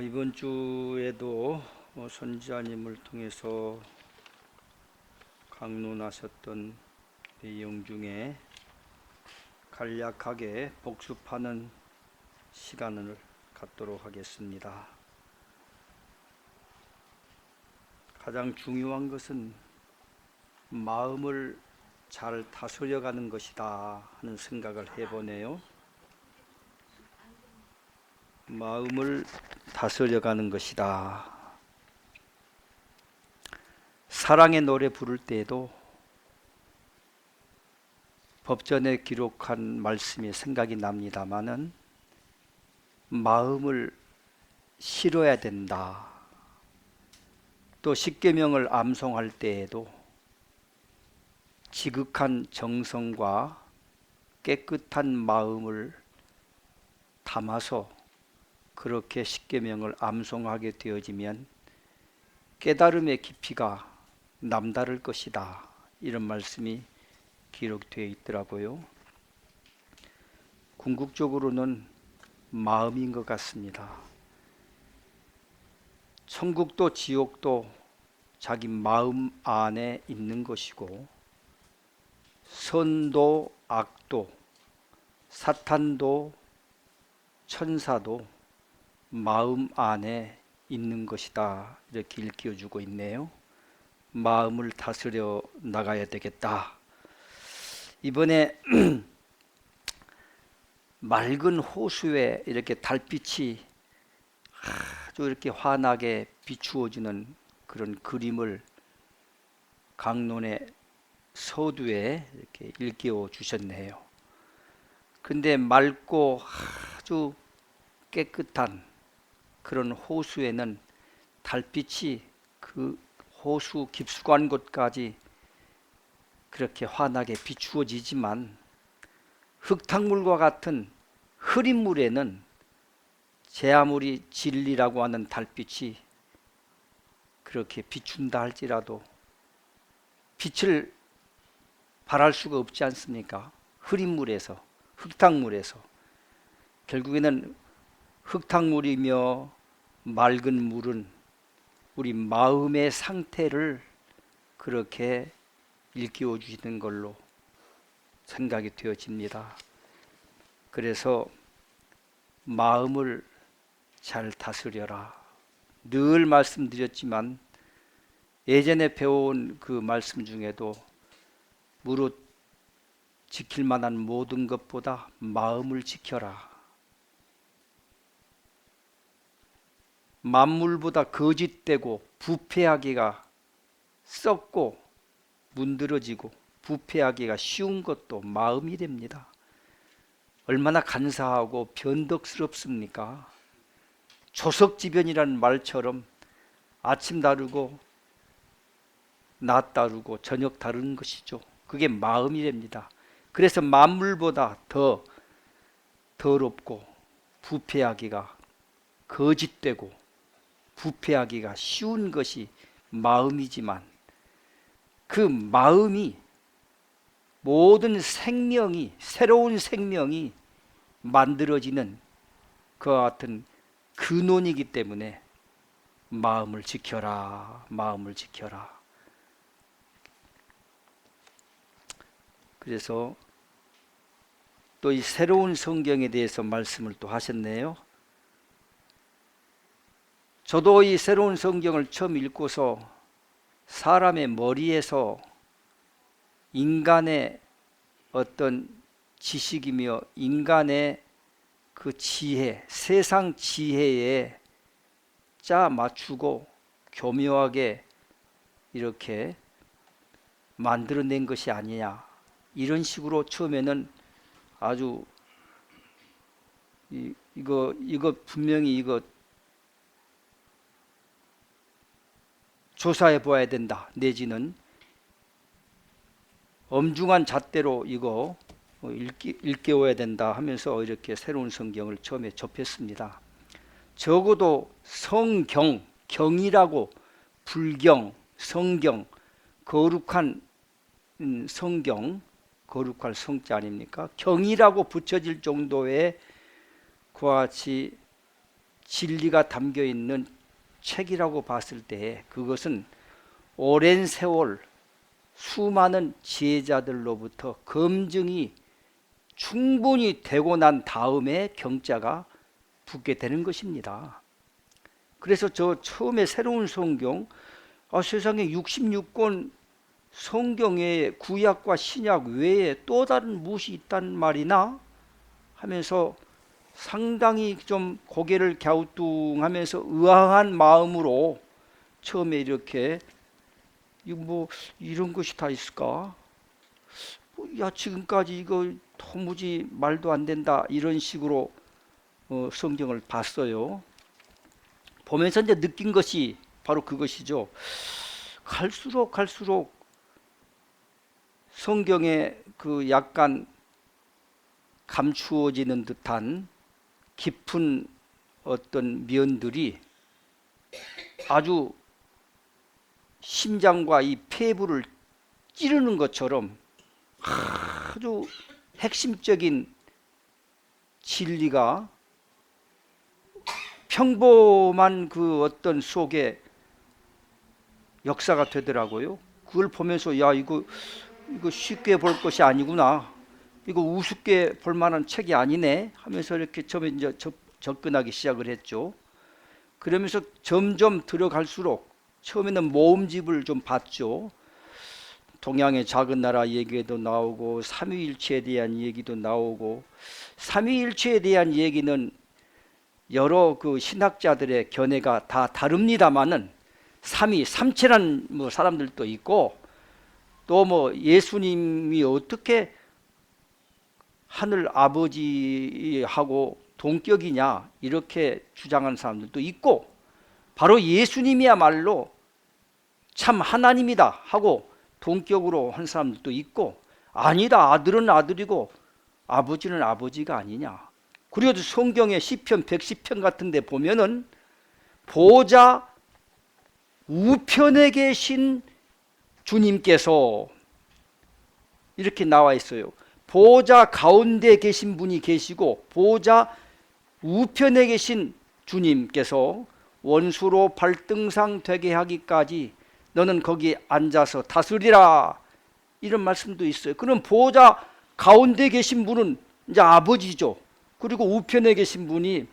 이번 주에도 선지자님을 통해서 강론하셨던 내용 중에 간략하게 복습하는 시간을 갖도록 하겠습니다. 가장 중요한 것은 마음을 잘 다스려가는 것이다 하는 생각을 해보네요. 마음을 다스려가는 것이다. 사랑의 노래 부를 때에도 법전에 기록한 말씀이 생각이 납니다마는 마음을 실어야 된다. 또 십계명을 암송할 때에도 지극한 정성과 깨끗한 마음을 담아서 그렇게 십계명을 암송하게 되어지면 깨달음의 깊이가 남다를 것이다. 이런 말씀이 기록되어 있더라고요. 궁극적으로는 마음인 것 같습니다. 천국도 지옥도 자기 마음 안에 있는 것이고, 선도 악도 사탄도 천사도 마음 안에 있는 것이다. 이렇게 일깨워주고 있네요. 마음을 다스려 나가야 되겠다. 이번에 맑은 호수에 이렇게 달빛이 아주 이렇게 환하게 비추어지는 그런 그림을 강론의 서두에 이렇게 일깨워 주셨네요. 근데 맑고 아주 깨끗한 그런 호수에는 달빛이 그 호수 깊숙한 곳까지 그렇게 환하게 비추어지지만, 흙탕물과 같은 흐린 물에는 제 아무리 진리라고 하는 달빛이 그렇게 비춘다 할지라도 빛을 발할 수가 없지 않습니까? 흐린 물에서, 흙탕물에서. 결국에는 흙탕물이며 맑은 물은 우리 마음의 상태를 그렇게 일깨워 주시는 걸로 생각이 되어집니다. 그래서 마음을 잘 다스려라. 늘 말씀드렸지만 예전에 배워온 그 말씀 중에도 무릇 지킬 만한 모든 것보다 마음을 지켜라. 만물보다 거짓되고 부패하기가 썩고 문드러지고 부패하기가 쉬운 것도 마음이 됩니다. 얼마나 간사하고 변덕스럽습니까? 조석지변이라는 말처럼 아침 다르고 낮 다르고 저녁 다른 것이죠. 그게 마음이 됩니다. 그래서 만물보다 더 더럽고 부패하기가, 거짓되고 부패하기가 쉬운 것이 마음이지만, 그 마음이 모든 생명이, 새로운 생명이 만들어지는 그와 같은 근원이기 때문에 마음을 지켜라, 마음을 지켜라. 그래서 또 이 새로운 성경에 대해서 말씀을 또 하셨네요. 저도 이 새로운 성경을 처음 읽고서 사람의 머리에서 인간의 어떤 지식이며 인간의 그 지혜, 세상 지혜에 짜 맞추고 교묘하게 이렇게 만들어낸 것이 아니냐, 이런 식으로 처음에는 아주 이거 분명히 이거 조사해 보아야 된다, 내지는 엄중한 잣대로 이거 일깨워야 된다 하면서 이렇게 새로운 성경을 처음에 접했습니다. 적어도 성경, 경이라고, 불경, 성경, 거룩한 성경, 거룩할 성자 아닙니까? 경이라고 붙여질 정도의 그와 같이 진리가 담겨 있는 책이라고 봤을 때 그것은 오랜 세월 수많은 지혜자들로부터 검증이 충분히 되고 난 다음에 경자가 붙게 되는 것입니다. 그래서 저 처음에 새로운 성경, 세상에 66권 성경에 구약과 신약 외에 또 다른 무엇이 있단 말이나 하면서 상당히 좀 고개를 갸우뚱하면서 의아한 마음으로 처음에 이렇게 뭐 이런 것이 다 있을까? 야, 지금까지 이거 도무지 말도 안 된다 이런 식으로 성경을 봤어요. 보면서 이제 느낀 것이 바로 그것이죠. 갈수록 성경에 그 약간 감추어지는 듯한 깊은 어떤 면들이 아주 심장과 이 폐부를 찌르는 것처럼 아주 핵심적인 진리가 평범한 그 어떤 속에 역사가 되더라고요. 그걸 보면서 야, 이거 쉽게 볼 것이 아니구나, 이거 우습게 볼 만한 책이 아니네 하면서 이렇게 처음에 이제 접근하기 시작을 했죠. 그러면서 점점 들어갈수록 처음에는 모음집을 좀 봤죠. 동양의 작은 나라 얘기도 나오고 삼위일체에 대한 얘기도 나오고, 삼위일체에 대한 얘기는 여러 그 신학자들의 견해가 다 다릅니다만은 삼위 삼체란 뭐 사람들도 있고, 또 뭐 예수님이 어떻게 하늘 아버지하고 동격이냐 이렇게 주장하는 사람들도 있고, 바로 예수님이야말로 참 하나님이다 하고 동격으로 한 사람들도 있고, 아니다, 아들은 아들이고 아버지는 아버지가 아니냐. 그래도 성경의 시편 110편 같은 데 보면은 보좌 우편에 계신 주님께서 이렇게 나와 있어요. 보좌 가운데 계신 분이 계시고 보좌 우편에 계신 주님께서 원수로 발등상 되게 하기까지 너는 거기 앉아서 다스리라, 이런 말씀도 있어요. 그럼 보좌 가운데 계신 분은 이제 아버지죠. 그리고 우편에 계신 분이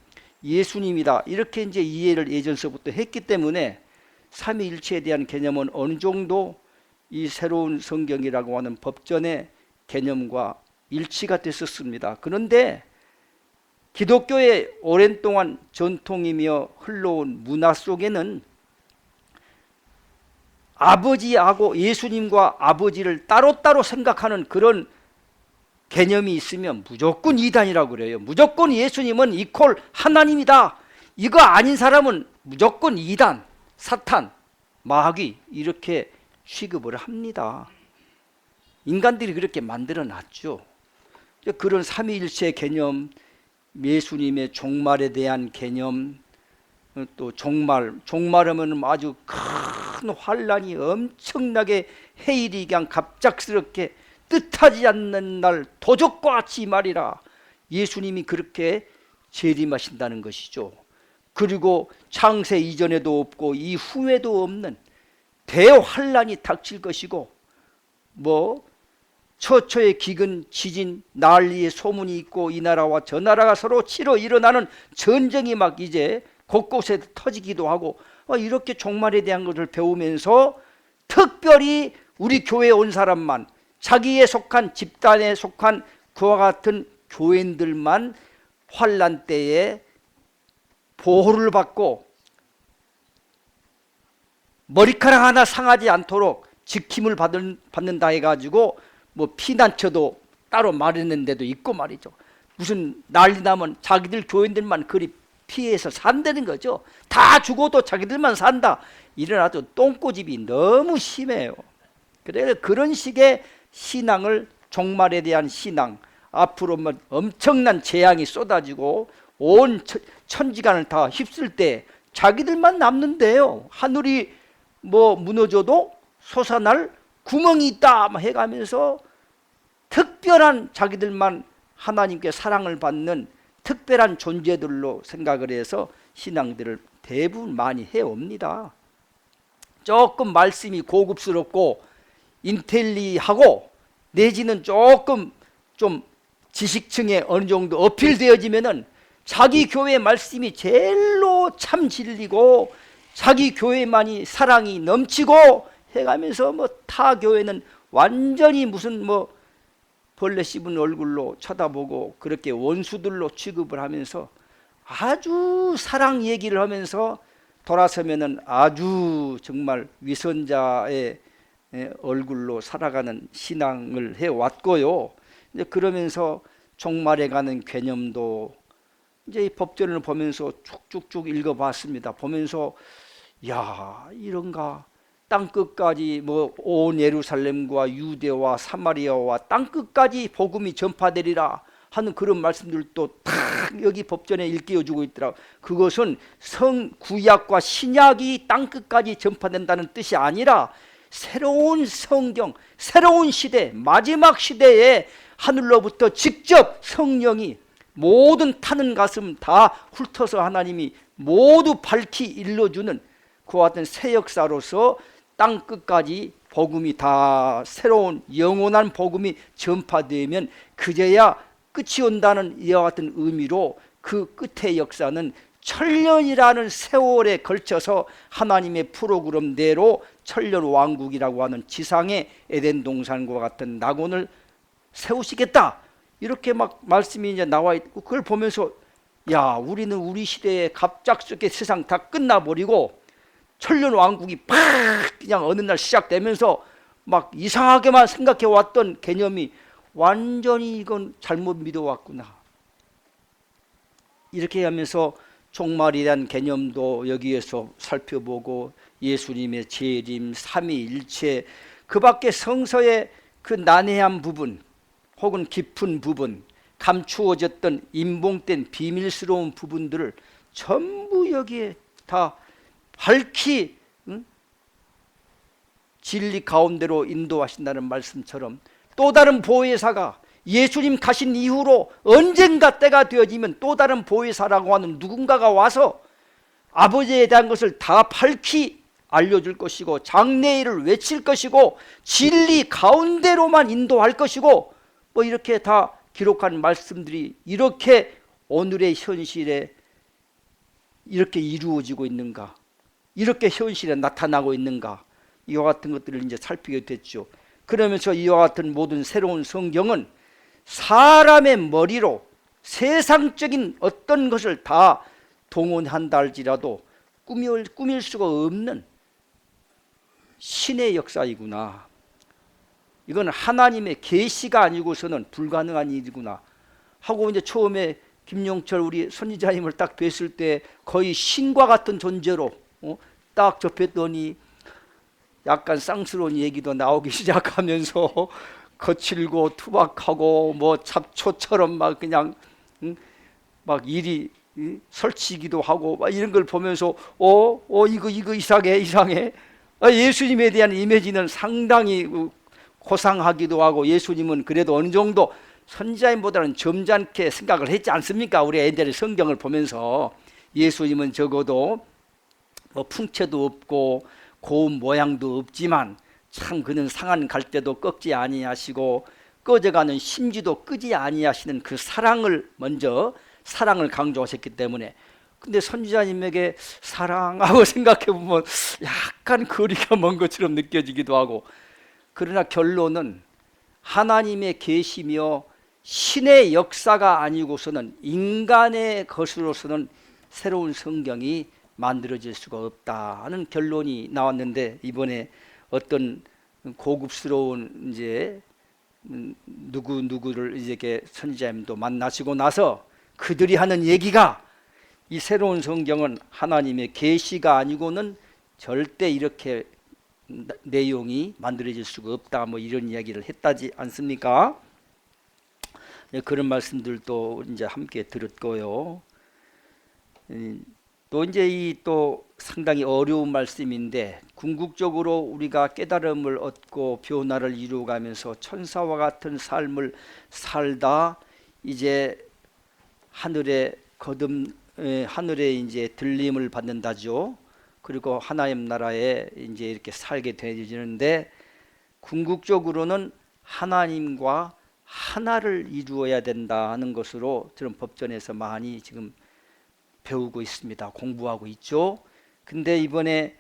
예수님이다, 이렇게 이제 이해를 예전서부터 했기 때문에 삼위일체에 대한 개념은 어느 정도 이 새로운 성경이라고 하는 법전의 개념과 일치가 됐었습니다. 그런데 기독교의 오랜 동안 전통이며 흘러온 문화 속에는 아버지하고 예수님과 아버지를 따로따로 생각하는 그런 개념이 있으면 무조건 이단이라고 그래요. 무조건 예수님은 이퀄 하나님이다, 이거 아닌 사람은 무조건 이단, 사탄, 마귀 이렇게 취급을 합니다. 인간들이 그렇게 만들어 놨죠. 그런 삼위일체 개념, 예수님의 종말에 대한 개념, 또 종말하면 아주 큰 환란이 엄청나게 해일이 그냥 갑작스럽게 뜻하지 않는 날 도적과 같이 말이라, 예수님이 그렇게 재림하신다는 것이죠. 그리고 창세 이전에도 없고 이후에도 없는 대환란이 닥칠 것이고, 뭐 처처의 기근, 지진, 난리의 소문이 있고 이 나라와 저 나라가 서로 치러 일어나는 전쟁이 막 이제 곳곳에 터지기도 하고, 이렇게 종말에 대한 것을 배우면서 특별히 우리 교회에 온 사람만, 자기에 속한 집단에 속한 그와 같은 교인들만 환란 때에 보호를 받고 머리카락 하나 상하지 않도록 지킴을 받는다 해가지고 뭐 피난처도 따로 마련한 데도 있고 말이죠. 무슨 난리 나면 자기들 교인들만 그리 피해서 산다는 거죠. 다 죽어도 자기들만 산다, 이런 아주 똥꼬집이 너무 심해요. 그래서 그런 식의 신앙을, 종말에 대한 신앙, 앞으로 뭐 엄청난 재앙이 쏟아지고 온 천지간을 다 휩쓸 때 자기들만 남는데요. 하늘이 뭐 무너져도 솟아날 구멍이 있다 해가면서 특별한 자기들만 하나님께 사랑을 받는 특별한 존재들로 생각을 해서 신앙들을 대부분 많이 해옵니다. 조금 말씀이 고급스럽고 인텔리하고 내지는 조금 좀 지식층에 어느 정도 어필되어지면은 자기 교회 말씀이 제일로 참 진리고 자기 교회만이 사랑이 넘치고 해가면서 뭐 타 교회는 완전히 무슨 뭐 벌레 씹은 얼굴로 쳐다보고 그렇게 원수들로 취급을 하면서 아주 사랑 얘기를 하면서 돌아서면은 아주 정말 위선자의 얼굴로 살아가는 신앙을 해왔고요. 이제 그러면서 종말에 가는 개념도 이제 이 법전을 보면서 쭉쭉쭉 읽어봤습니다. 보면서 야, 이런가, 땅끝까지 뭐 온 예루살렘과 유대와 사마리아와 땅끝까지 복음이 전파되리라 하는 그런 말씀들도 탁 여기 법전에 일깨워주고 있더라고요. 그것은 구약과 신약이 땅끝까지 전파된다는 뜻이 아니라 새로운 성경, 새로운 시대, 마지막 시대에 하늘로부터 직접 성령이 모든 타는 가슴 다 훑어서 하나님이 모두 밝히 일러주는 그와 같은 새 역사로서 땅끝까지 복음이 다 새로운 영원한 복음이 전파되면 그제야 끝이 온다는 이와 같은 의미로 그 끝의 역사는 천년이라는 세월에 걸쳐서 하나님의 프로그램대로 천년왕국이라고 하는 지상의 에덴 동산과 같은 낙원을 세우시겠다, 이렇게 막 말씀이 이제 나와 있고, 그걸 보면서 야, 우리는 우리 시대에 갑작스럽게 세상 다 끝나버리고 천년왕국이 팍 그냥 어느 날 시작되면서 막 이상하게만 생각해 왔던 개념이 완전히 이건 잘못 믿어왔구나, 이렇게 하면서 종말에 대한 개념도 여기에서 살펴보고 예수님의 재림, 삼위일체, 그 밖에 성서의 그 난해한 부분 혹은 깊은 부분, 감추어졌던 인봉된 비밀스러운 부분들을 전부 여기에 다 밝히 진리 가운데로 인도하신다는 말씀처럼 또 다른 보혜사가 예수님 가신 이후로 언젠가 때가 되어지면 또 다른 보혜사라고 하는 누군가가 와서 아버지에 대한 것을 다 밝히 알려줄 것이고 장래일을 외칠 것이고 진리 가운데로만 인도할 것이고 뭐 이렇게 다 기록한 말씀들이 이렇게 오늘의 현실에 이렇게 이루어지고 있는가, 이렇게 현실에 나타나고 있는가, 이와 같은 것들을 이제 살피게 됐죠. 그러면서 이와 같은 모든 새로운 성경은 사람의 머리로 세상적인 어떤 것을 다 동원한다 할지라도 꾸밀 수가 없는 신의 역사이구나, 이건 하나님의 계시가 아니고서는 불가능한 일이구나 하고, 이제 처음에 김용철 우리 선지자님을 딱 뵀을 때 거의 신과 같은 존재로 딱 접했더니 약간 쌍스러운 얘기도 나오기 시작하면서 거칠고 투박하고 뭐 잡초처럼 막 그냥 막 일이 설치기도 하고 막 이런 걸 보면서 이거 이상해. 예수님에 대한 이미지는 상당히 고상하기도 하고, 예수님은 그래도 어느 정도 선지자님보다는 점잖게 생각을 했지 않습니까? 우리 애들의 성경을 보면서 예수님은 적어도 뭐 풍채도 없고 고운 모양도 없지만 참 그는 상한 갈대도 꺾지 아니하시고 꺼져가는 심지도 끄지 아니하시는 그 사랑을 먼저 사랑을 강조하셨기 때문에, 근데 선지자님에게 사랑하고 생각해 보면 약간 거리가 먼 것처럼 느껴지기도 하고, 그러나 결론은 하나님의 계시며 신의 역사가 아니고서는 인간의 것으로서는 새로운 성경이 만들어질 수가 없다는 결론이 나왔는데, 이번에 어떤 고급스러운 이제 누구를 이렇게 선지자님도 만나시고 나서 그들이 하는 얘기가 이 새로운 성경은 하나님의 계시가 아니고는 절대 이렇게 내용이 만들어질 수가 없다, 뭐 이런 이야기를 했다지 않습니까? 그런 말씀들도 이제 함께 들었고요. 또 이제 이 또 상당히 어려운 말씀인데, 궁극적으로 우리가 깨달음을 얻고 변화를 이루어가면서 천사와 같은 삶을 살다 이제 하늘에 이제 들림을 받는다죠. 그리고 하나님 나라에 이제 이렇게 살게 되어지는데, 궁극적으로는 하나님과 하나를 이루어야 된다 하는 것으로 저는 법전에서 많이 지금 배우고 있습니다. 공부하고 있죠. 근데 이번에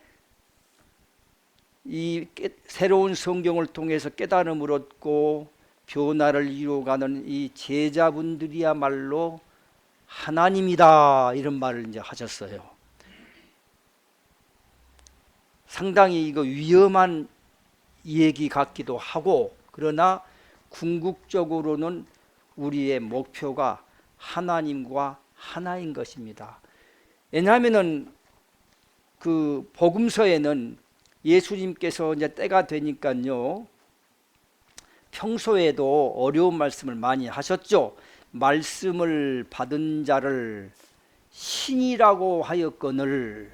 이 새로운 성경을 통해서 깨달음을 얻고 변화를 이루어가는 이 제자분들이야말로 하나님이다, 이런 말을 이제 하셨어요. 상당히 이거 위험한 얘기 같기도 하고, 그러나 궁극적으로는 우리의 목표가 하나님과 하나인 것입니다. 왜냐하면은 그 복음서에는 예수님께서 이제 때가 되니까요, 평소에도 어려운 말씀을 많이 하셨죠. 말씀을 받은 자를 신이라고 하였거늘,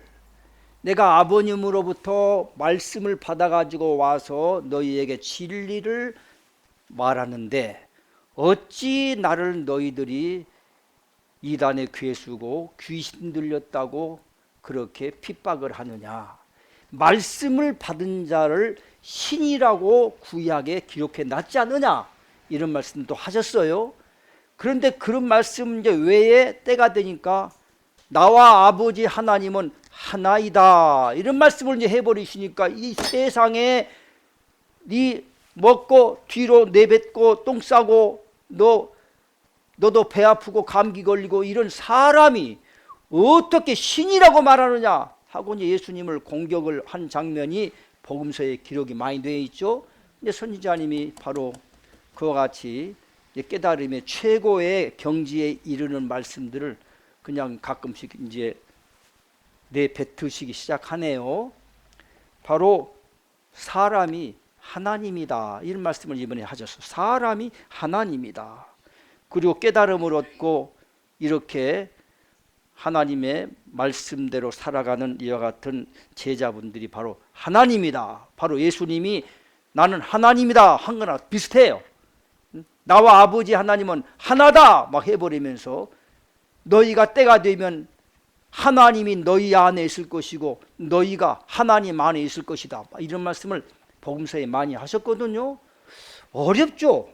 내가 아버님으로부터 말씀을 받아가지고 와서 너희에게 진리를 말하는데 어찌 나를 너희들이 이단의 괴수고 귀신 들렸다고 그렇게 핍박을 하느냐. 말씀을 받은 자를 신이라고 구약에 기록해 놨지 않느냐, 이런 말씀도 하셨어요. 그런데 그런 말씀 이제 외에 때가 되니까 나와 아버지 하나님은 하나이다, 이런 말씀을 이제 해버리시니까 이 세상에 네 먹고 뒤로 내뱉고 똥 싸고 너도 배 아프고 감기 걸리고 이런 사람이 어떻게 신이라고 말하느냐 하고 이제 예수님을 공격을 한 장면이 복음서에 기록이 많이 되어 있죠. 근데 선지자님이 바로 그와 같이 깨달음의 최고의 경지에 이르는 말씀들을 그냥 가끔씩 이제 내뱉으시기 시작하네요. 바로 사람이 하나님이다, 이런 말씀을 이번에 하셨어요. 사람이 하나님이다. 그리고 깨달음을 얻고 이렇게 하나님의 말씀대로 살아가는 이와 같은 제자분들이 바로 하나님이다. 바로 예수님이 나는 하나님이다 한 거나 비슷해요. 나와 아버지 하나님은 하나다 막 해버리면서 너희가 때가 되면 하나님이 너희 안에 있을 것이고 너희가 하나님 안에 있을 것이다, 이런 말씀을 복음서에 많이 하셨거든요. 어렵죠.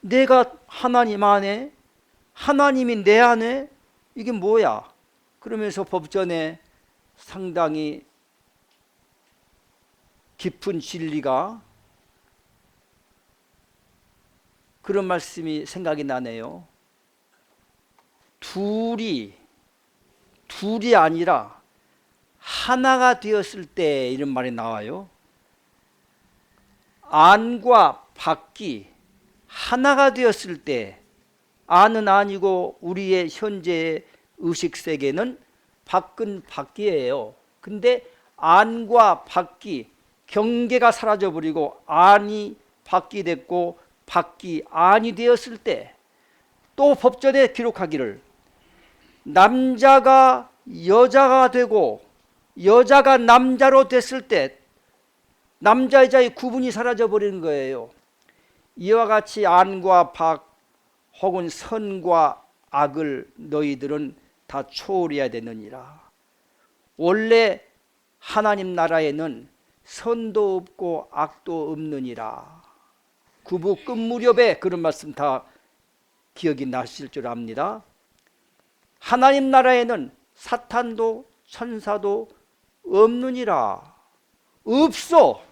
내가 하나님 안에, 하나님이 내 안에, 이게 뭐야? 그러면서 법전에 상당히 깊은 진리가, 그런 말씀이 생각이 나네요. 둘이 아니라 하나가 되었을 때, 이런 말이 나와요. 안과 밖이 하나가 되었을 때, 안은 아니고 우리의 현재의 의식세계는 밖은 밖이에요. 근데 안과 밖이, 경계가 사라져버리고 안이 밖이 됐고 밖이 안이 되었을 때, 또 법전에 기록하기를 남자가 여자가 되고 여자가 남자로 됐을 때 남자 여자의 구분이 사라져 버리는 거예요. 이와 같이 안과 밖 혹은 선과 악을 너희들은 다 초월해야 되느니라. 원래 하나님 나라에는 선도 없고 악도 없느니라. 구부 끝 무렵에 그런 말씀 다 기억이 나실 줄 압니다. 하나님 나라에는 사탄도 천사도 없느니라. 없어.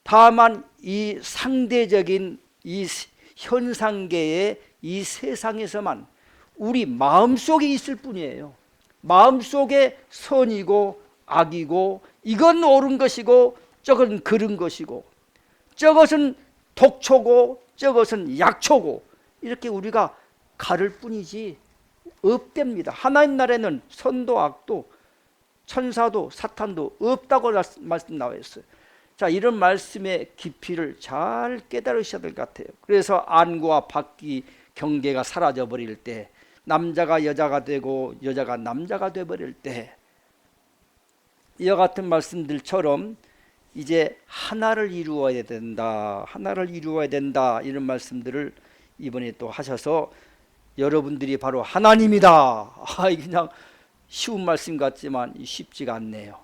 다만 이 상대적인 이 현상계의 이 세상에서만 우리 마음속에 있을 뿐이에요. 마음속에 선이고 악이고, 이건 옳은 것이고 저건 그른 것이고, 저것은 독초고 저것은 약초고, 이렇게 우리가 가를 뿐이지 없답니다. 하나님 나라에는 선도 악도 천사도 사탄도 없다고 말씀 나와 있어요. 자, 이런 말씀의 깊이를 잘 깨달으셔야 될 것 같아요. 그래서 안과 밖이 경계가 사라져 버릴 때, 남자가 여자가 되고 여자가 남자가 돼 버릴 때, 이와 같은 말씀들처럼 이제 하나를 이루어야 된다, 하나를 이루어야 된다, 이런 말씀들을 이번에 또 하셔서 여러분들이 바로 하나님이다. 그냥 쉬운 말씀 같지만 쉽지가 않네요.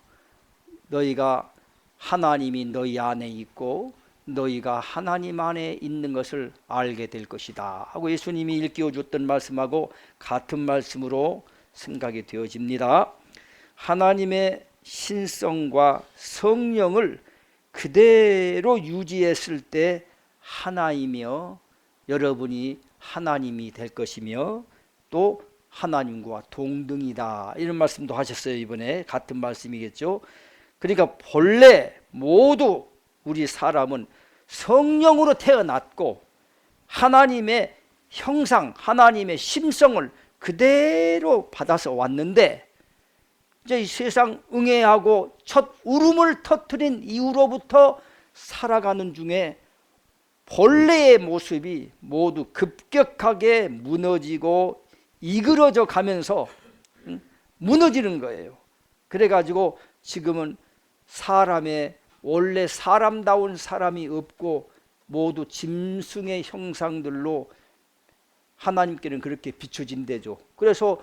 너희가 하나님이 너희 안에 있고 너희가 하나님 안에 있는 것을 알게 될 것이다 하고 예수님이 일깨워 줬던 말씀하고 같은 말씀으로 생각이 되어집니다. 하나님의 신성과 성령을 그대로 유지했을 때 하나이며 여러분이 하나님이 될 것이며 또 하나님과 동등이다 이런 말씀도 하셨어요. 이번에 같은 말씀이겠죠. 그러니까 본래 모두 우리 사람은 성령으로 태어났고 하나님의 형상, 하나님의 심성을 그대로 받아서 왔는데 이제 이 세상 응애하고 첫 울음을 터뜨린 이후로부터 살아가는 중에 본래의 모습이 모두 급격하게 무너지고 이그러져 가면서 무너지는 거예요. 그래가지고 지금은 사람의 원래 사람다운 사람이 없고 모두 짐승의 형상들로 하나님께는 그렇게 비춰진대죠. 그래서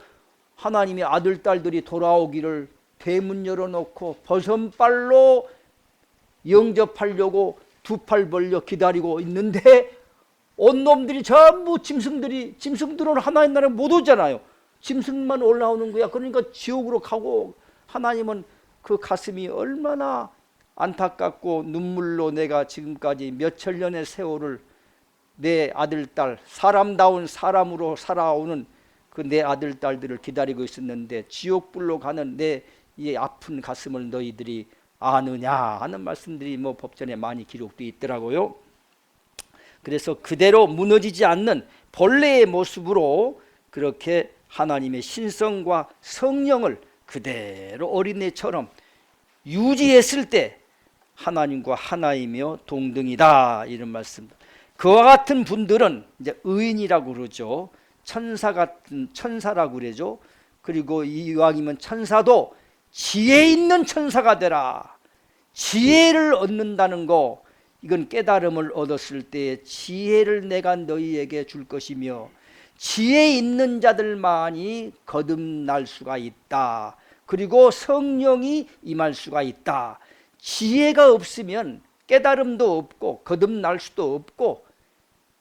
하나님의 아들 딸들이 돌아오기를 대문 열어놓고 버선발로 영접하려고 두 팔 벌려 기다리고 있는데 온 놈들이 전부 짐승들은 하나님 나라에 못 오잖아요. 짐승만 올라오는 거야. 그러니까 지옥으로 가고 하나님은 그 가슴이 얼마나 안타깝고 눈물로 내가 지금까지 몇천 년의 세월을 내 아들 딸 사람다운 사람으로 살아오는 그 내 아들 딸들을 기다리고 있었는데 지옥불로 가는 내 이 아픈 가슴을 너희들이 아느냐 하는 말씀들이 뭐 법전에 많이 기록되어 있더라고요. 그래서 그대로 무너지지 않는 본래의 모습으로 그렇게 하나님의 신성과 성령을 그대로 어린애처럼 유지했을 때 하나님과 하나이며 동등이다 이런 말씀. 그와 같은 분들은 이제 의인이라고 그러죠. 천사 같은 천사라고 그러죠. 그리고 이왕이면 천사도 지혜 있는 천사가 되라. 지혜를 얻는다는 거 이건 깨달음을 얻었을 때 지혜를 내가 너희에게 줄 것이며 지혜 있는 자들만이 거듭날 수가 있다. 그리고 성령이 임할 수가 있다. 지혜가 없으면 깨달음도 없고 거듭날 수도 없고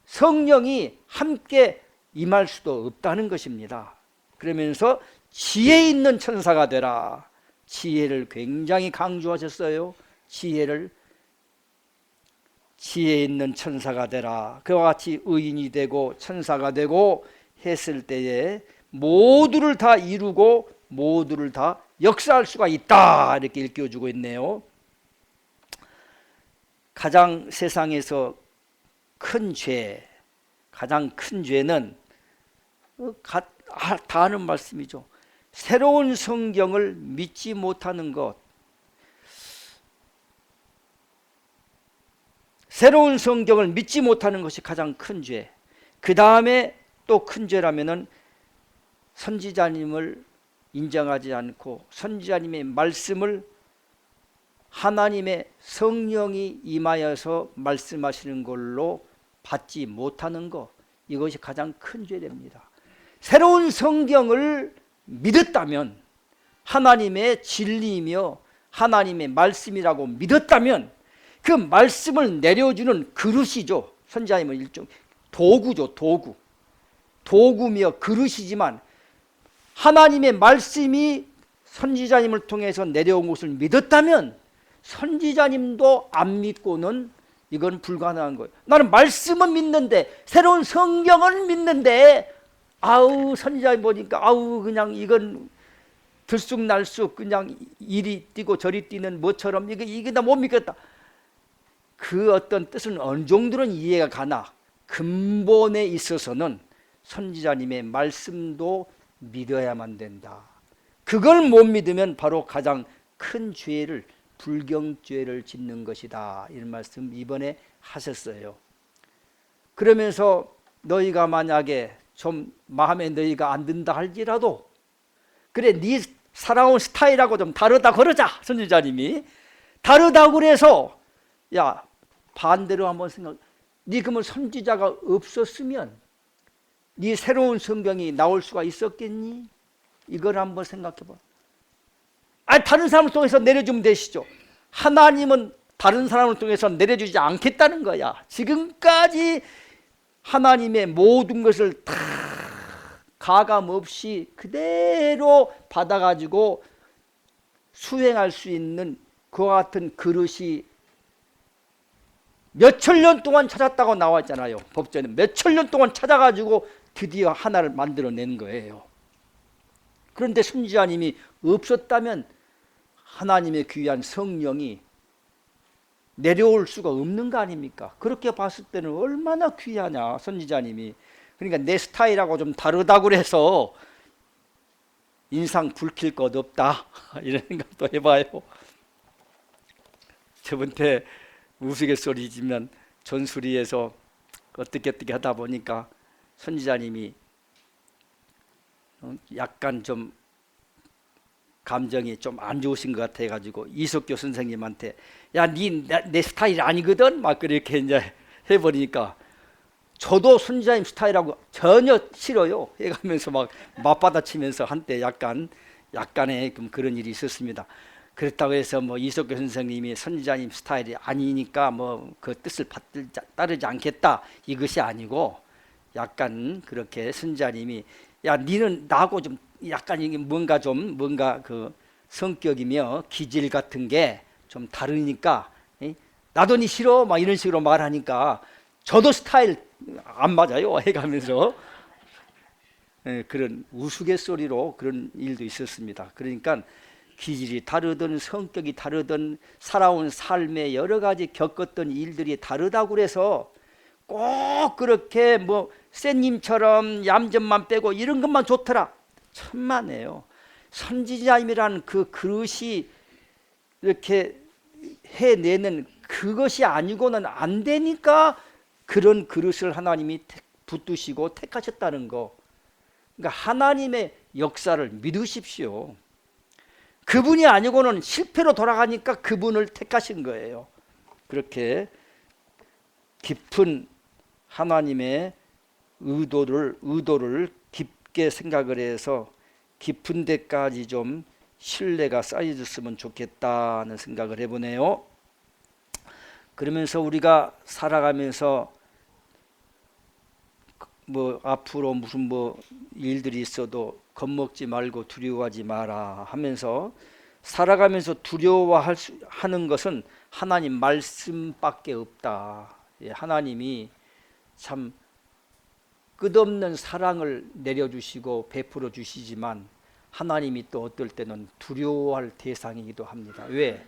성령이 함께 임할 수도 없다는 것입니다. 그러면서 지혜 있는 천사가 되라. 지혜를 굉장히 강조하셨어요. 지혜 있는 천사가 되라. 그와 같이 의인이 되고 천사가 되고 했을 때에 모두를 다 이루고 모두를 다 역사할 수가 있다 이렇게 일깨워주고 있네요. 가장 세상에서 큰 죄, 가장 큰 죄는 다 하는 말씀이죠. 새로운 성경을 믿지 못하는 것. 새로운 성경을 믿지 못하는 것이 가장 큰 죄. 그 다음에 또 큰 죄라면은 선지자님을 인정하지 않고 선지자님의 말씀을 하나님의 성령이 임하여서 말씀하시는 걸로 받지 못하는 것. 이것이 가장 큰 죄됩니다. 새로운 성경을 믿었다면 하나님의 진리이며 하나님의 말씀이라고 믿었다면 그 말씀을 내려주는 그릇이죠. 선지자님은 일종 도구죠. 도구며 그릇이지만 하나님의 말씀이 선지자님을 통해서 내려온 것을 믿었다면 선지자님도 안 믿고는 이건 불가능한 거예요. 나는 말씀은 믿는데 새로운 성경은 믿는데 선지자님 보니까 그냥 이건 들쑥날쑥 그냥 이리 뛰고 저리 뛰는 뭐처럼 이게 나 못 믿겠다. 그 어떤 뜻은 어느 정도는 이해가 가나 근본에 있어서는 선지자님의 말씀도 믿어야만 된다. 그걸 못 믿으면 바로 가장 큰 죄를 불경죄를 짓는 것이다. 이런 말씀 이번에 하셨어요. 그러면서 너희가 만약에 좀 마음에 너희가 안 든다 할지라도 그래 네 살아온 스타일하고 좀 다르다 그러자. 선지자님이 다르다고 그래서 반대로 한번 네 그러면 선지자가 없었으면 네 새로운 성경이 나올 수가 있었겠니? 이걸 한번 생각해 봐. 다른 사람을 통해서 내려주면 되시죠. 하나님은 다른 사람을 통해서 내려주지 않겠다는 거야. 지금까지 하나님의 모든 것을 다 가감 없이 그대로 받아가지고 수행할 수 있는 그와 같은 그릇이 몇천 년 동안 찾았다고 나와 있잖아요. 법전에 몇천 년 동안 찾아가지고 드디어 하나를 만들어낸 거예요. 그런데 선지자님이 없었다면 하나님의 귀한 성령이 내려올 수가 없는 거 아닙니까? 그렇게 봤을 때는 얼마나 귀하냐 선지자님이. 그러니까 내 스타일하고 좀 다르다고 그래서 인상 붉힐 것 없다 이런 생각도 해봐요. 저번에 우스갯소리지만 전수리에서 어떻게 하다 보니까 선지자님이 약간 좀 감정이 좀 안 좋으신 것 같아 가지고 이석교 선생님한테 야, 내 스타일 아니거든 막 그렇게 이제 해버리니까 저도 선지자님 스타일하고 전혀 싫어요 해가면서 막 맞받아치면서 한때 약간의 그런 일이 있었습니다. 그렇다고 해서 뭐 이석교 선생님이 선지자님 스타일이 아니니까 뭐 그 뜻을 따르지 않겠다 이것이 아니고 약간 그렇게 선지자님이 야, 니는 나하고 좀 약간 이게 뭔가 그 성격이며 기질 같은 게 좀 다르니까 나도 니 싫어 막 이런 식으로 말하니까 저도 스타일 안 맞아요 해가면서 그런 우스갯소리로 그런 일도 있었습니다. 그러니까 기질이 다르든 성격이 다르든 살아온 삶에 여러 가지 겪었던 일들이 다르다고 그래서 꼭 그렇게 뭐 쌤님처럼 얌전만 빼고 이런 것만 좋더라 천만에요. 선지자님이라는 그 그릇이 이렇게 해내는 그것이 아니고는 안 되니까 그런 그릇을 하나님이 붙드시고 택하셨다는 거. 그러니까 하나님의 역사를 믿으십시오. 그분이 아니고는 실패로 돌아가니까 그분을 택하신 거예요. 그렇게 깊은 하나님의 의도를 깊게 생각을 해서 깊은 데까지 좀 신뢰가 쌓여졌으면 좋겠다는 생각을 해보네요. 그러면서 우리가 살아가면서 뭐 앞으로 무슨 뭐 일들이 있어도 겁먹지 말고 두려워하지 마라 하면서 살아가면서 두려워하는 것은 하나님 말씀밖에 없다. 하나님이 참 끝없는 사랑을 내려주시고 베풀어 주시지만 하나님이 또 어떨 때는 두려워할 대상이기도 합니다. 왜?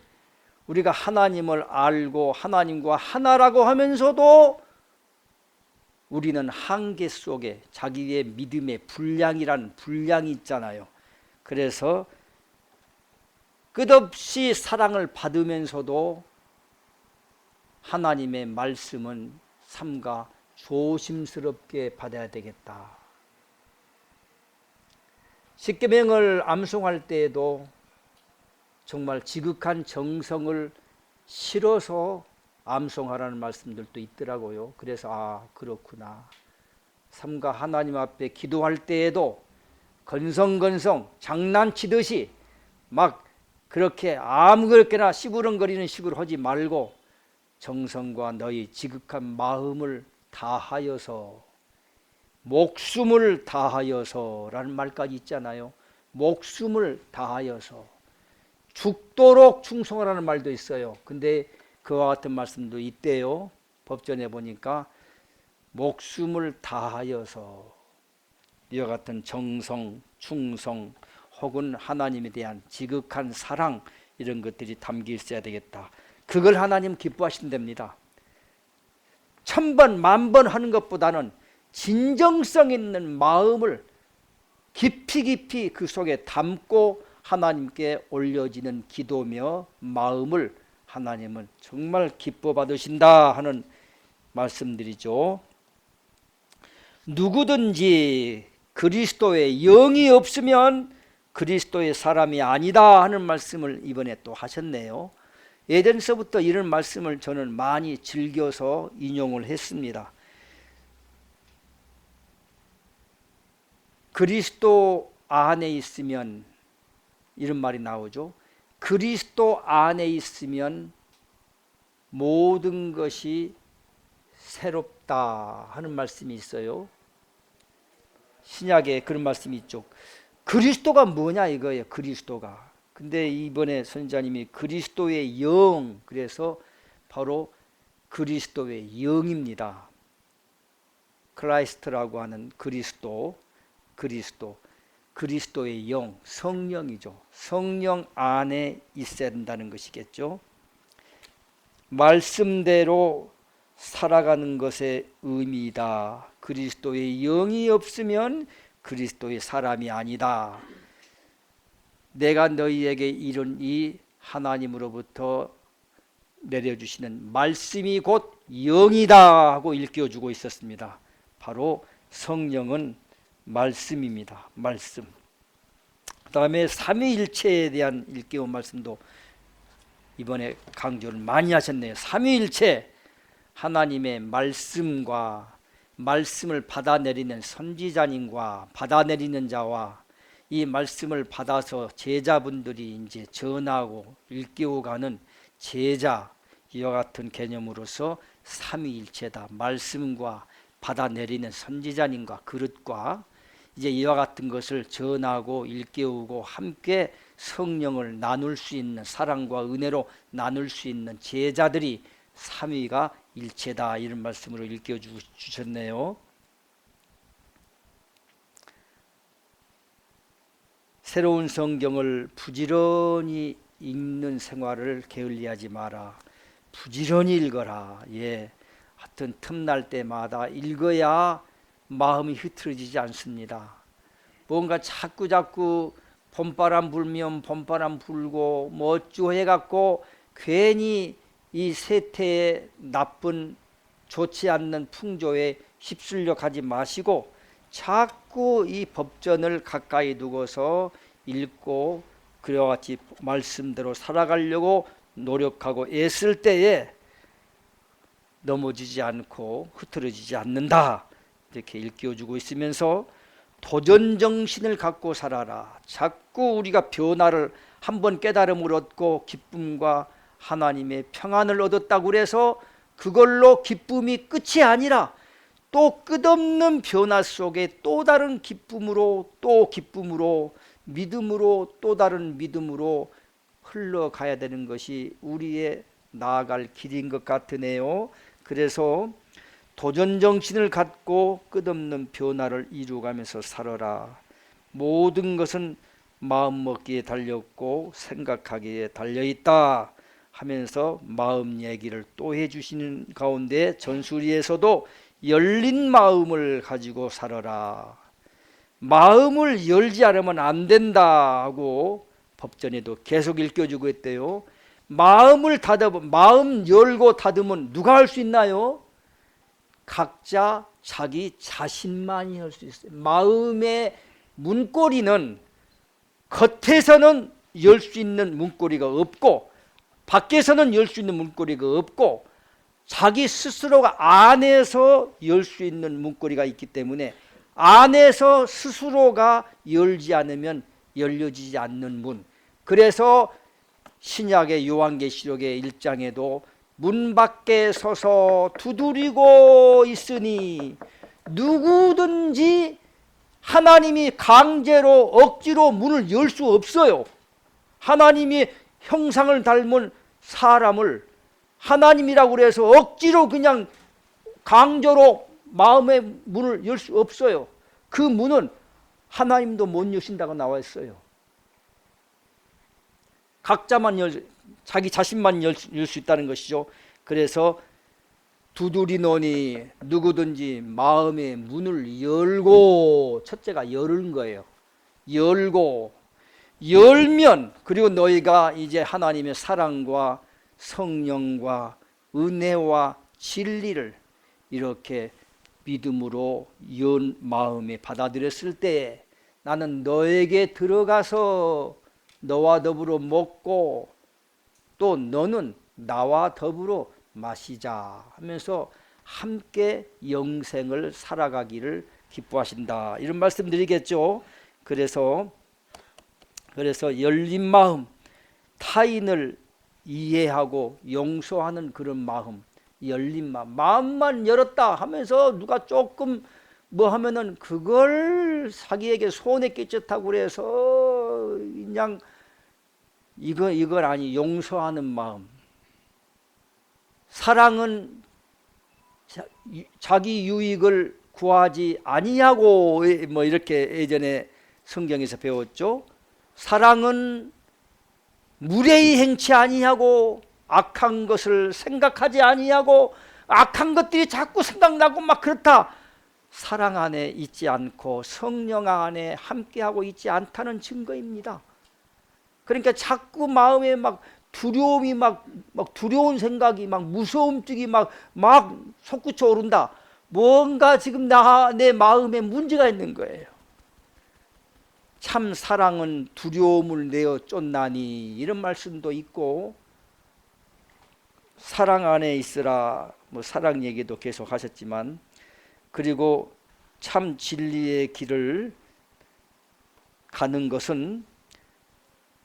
우리가 하나님을 알고 하나님과 하나라고 하면서도 우리는 한계 속에 자기의 믿음의 분량이 있잖아요. 그래서 끝없이 사랑을 받으면서도 하나님의 말씀은 삼가 조심스럽게 받아야 되겠다. 십계명을 암송할 때에도 정말 지극한 정성을 실어서 암송하라는 말씀들도 있더라고요. 그래서 그렇구나. 삼가 하나님 앞에 기도할 때에도 건성건성 장난치듯이 막 그렇게 아무렇게나 시부렁거리는 식으로 하지 말고 정성과 너희 지극한 마음을 다하여서 목숨을 다하여서라는 말까지 있잖아요. 목숨을 다하여서 죽도록 충성하라는 말도 있어요. 근데 그와 같은 말씀도 있대요. 법전에 보니까 목숨을 다하여서 이와 같은 정성, 충성 혹은 하나님에 대한 지극한 사랑 이런 것들이 담겨 있어야 되겠다. 그걸 하나님 기뻐하신답니다. 1000번, 10,000번 하는 것보다는 진정성 있는 마음을 깊이 그 속에 담고 하나님께 올려지는 기도며 마음을 하나님은 정말 기뻐 받으신다 하는 말씀드리죠. 누구든지 그리스도의 영이 없으면 그리스도의 사람이 아니다 하는 말씀을 이번에 또 하셨네요. 예전서부터 이런 말씀을 저는 많이 즐겨서 인용을 했습니다. 그리스도 안에 있으면 이런 말이 나오죠. 그리스도 안에 있으면 모든 것이 새롭다 하는 말씀이 있어요. 신약에 그런 말씀이 있죠. 그리스도가 뭐냐 이거예요. 그리스도가. 근데 이번에 선지자님이 그리스도의 영, 그래서 바로 그리스도의 영입니다. 크라이스트라고 하는 그리스도의 영, 성령이죠. 성령 안에 있어야 된다는 것이겠죠. 말씀대로 살아가는 것의 의미이다. 그리스도의 영이 없으면 그리스도의 사람이 아니다. 내가 너희에게 이룬 이 하나님으로부터 내려주시는 말씀이 곧 영이다 하고 일깨워주고 있었습니다. 바로 성령은 말씀입니다. 말씀. 그 다음에 삼위일체에 대한 일깨운 말씀도 이번에 강조를 많이 하셨네요. 삼위일체, 하나님의 말씀과 말씀을 받아내리는 선지자님과 받아내리는 자와 이 말씀을 받아서 제자분들이 이제 전하고 일깨워가는 제자, 이와 같은 개념으로서 삼위일체다. 말씀과 받아내리는 선지자님과 그릇과 이제 이와 같은 것을 전하고 일깨우고 함께 성령을 나눌 수 있는, 사랑과 은혜로 나눌 수 있는 제자들이 삼위가 일체다, 이런 말씀으로 일깨워 주셨네요. 새로운 성경을 부지런히 읽는 생활을 게을리하지 마라. 부지런히 읽어라. 예, 하여튼 틈날 때마다 읽어야 마음이 흐트러지지 않습니다. 뭔가 자꾸 봄바람 불면 봄바람 불고 뭐 어쩌고 해갖고 괜히 이 세태의 나쁜 좋지 않는 풍조에 휩쓸려 가지 마시고 자꾸 이 법전을 가까이 두고서 읽고 그와 같이 말씀대로 살아가려고 노력하고 애쓸 때에 넘어지지 않고 흐트러지지 않는다, 이렇게 일깨워주고 있으면서 도전정신을 갖고 살아라. 자꾸 우리가 변화를 한번 깨달음을 얻고 기쁨과 하나님의 평안을 얻었다고 해서 그걸로 기쁨이 끝이 아니라 또 끝없는 변화 속에 또 다른 기쁨으로 또 기쁨으로 믿음으로 또 다른 믿음으로 흘러가야 되는 것이 우리의 나아갈 길인 것 같으네요. 그래서 도전정신을 갖고 끝없는 변화를 이루어가면서 살아라. 모든 것은 마음먹기에 달렸고 생각하기에 달려있다 하면서 마음 얘기를 또 해주시는 가운데 전수리에서도 열린 마음을 가지고 살아라. 마음을 열지 않으면 안 된다 하고 법전에도 계속 일깨워주고 있대요. 마음 열고 닫으면 누가 할 수 있나요? 각자 자기 자신만이 할 수 있어요. 마음의 문고리는 겉에서는 열 수 있는 문고리가 없고 밖에서는 열 수 있는 문고리가 없고 자기 스스로가 안에서 열 수 있는 문고리가 있기 때문에 안에서 스스로가 열지 않으면 열려지지 않는 문. 그래서 신약의 요한계시록의 1장에도 문 밖에 서서 두드리고 있으니 누구든지 하나님이 강제로 억지로 문을 열 수 없어요. 하나님이 형상을 닮은 사람을 하나님이라고 해서 억지로 그냥 강제로 마음의 문을 열 수 없어요. 그 문은 하나님도 못 여신다고 나와 있어요. 각자만 자기 자신만 열 수 있다는 것이죠. 그래서 두드리노니 누구든지 마음의 문을 열고, 첫째가 열은 거예요. 열면 그리고 너희가 이제 하나님의 사랑과 성령과 은혜와 진리를 이렇게 믿음으로 연 마음에 받아들였을 때에 나는 너에게 들어가서 너와 더불어 먹고 또 너는 나와 더불어 마시자 하면서 함께 영생을 살아가기를 기뻐하신다. 이런 말씀 드리겠죠. 그래서 열린 마음, 타인을 이해하고 용서하는 그런 마음, 열린 마음, 마음만 열었다 하면서 누가 조금 뭐 하면은 그걸 자기에게 손해 끼쳤다고 그래서 그냥 이걸 아니, 용서하는 마음. 사랑은 자기 유익을 구하지 아니하고, 뭐 이렇게 예전에 성경에서 배웠죠. 사랑은 무례히 행치 아니하고 악한 것을 생각하지 아니하고 악한 것들이 자꾸 생각나고 막 그렇다. 사랑 안에 있지 않고 성령 안에 함께하고 있지 않다는 증거입니다. 그러니까 자꾸 마음에 막 두려움이 막 두려운 생각이 막 무서움 쪽이 막 솟구쳐 오른다. 뭔가 지금 내 마음에 문제가 있는 거예요. 참 사랑은 두려움을 내어 쫓나니, 이런 말씀도 있고, 사랑 안에 있으라, 뭐 사랑 얘기도 계속 하셨지만, 그리고 참 진리의 길을 가는 것은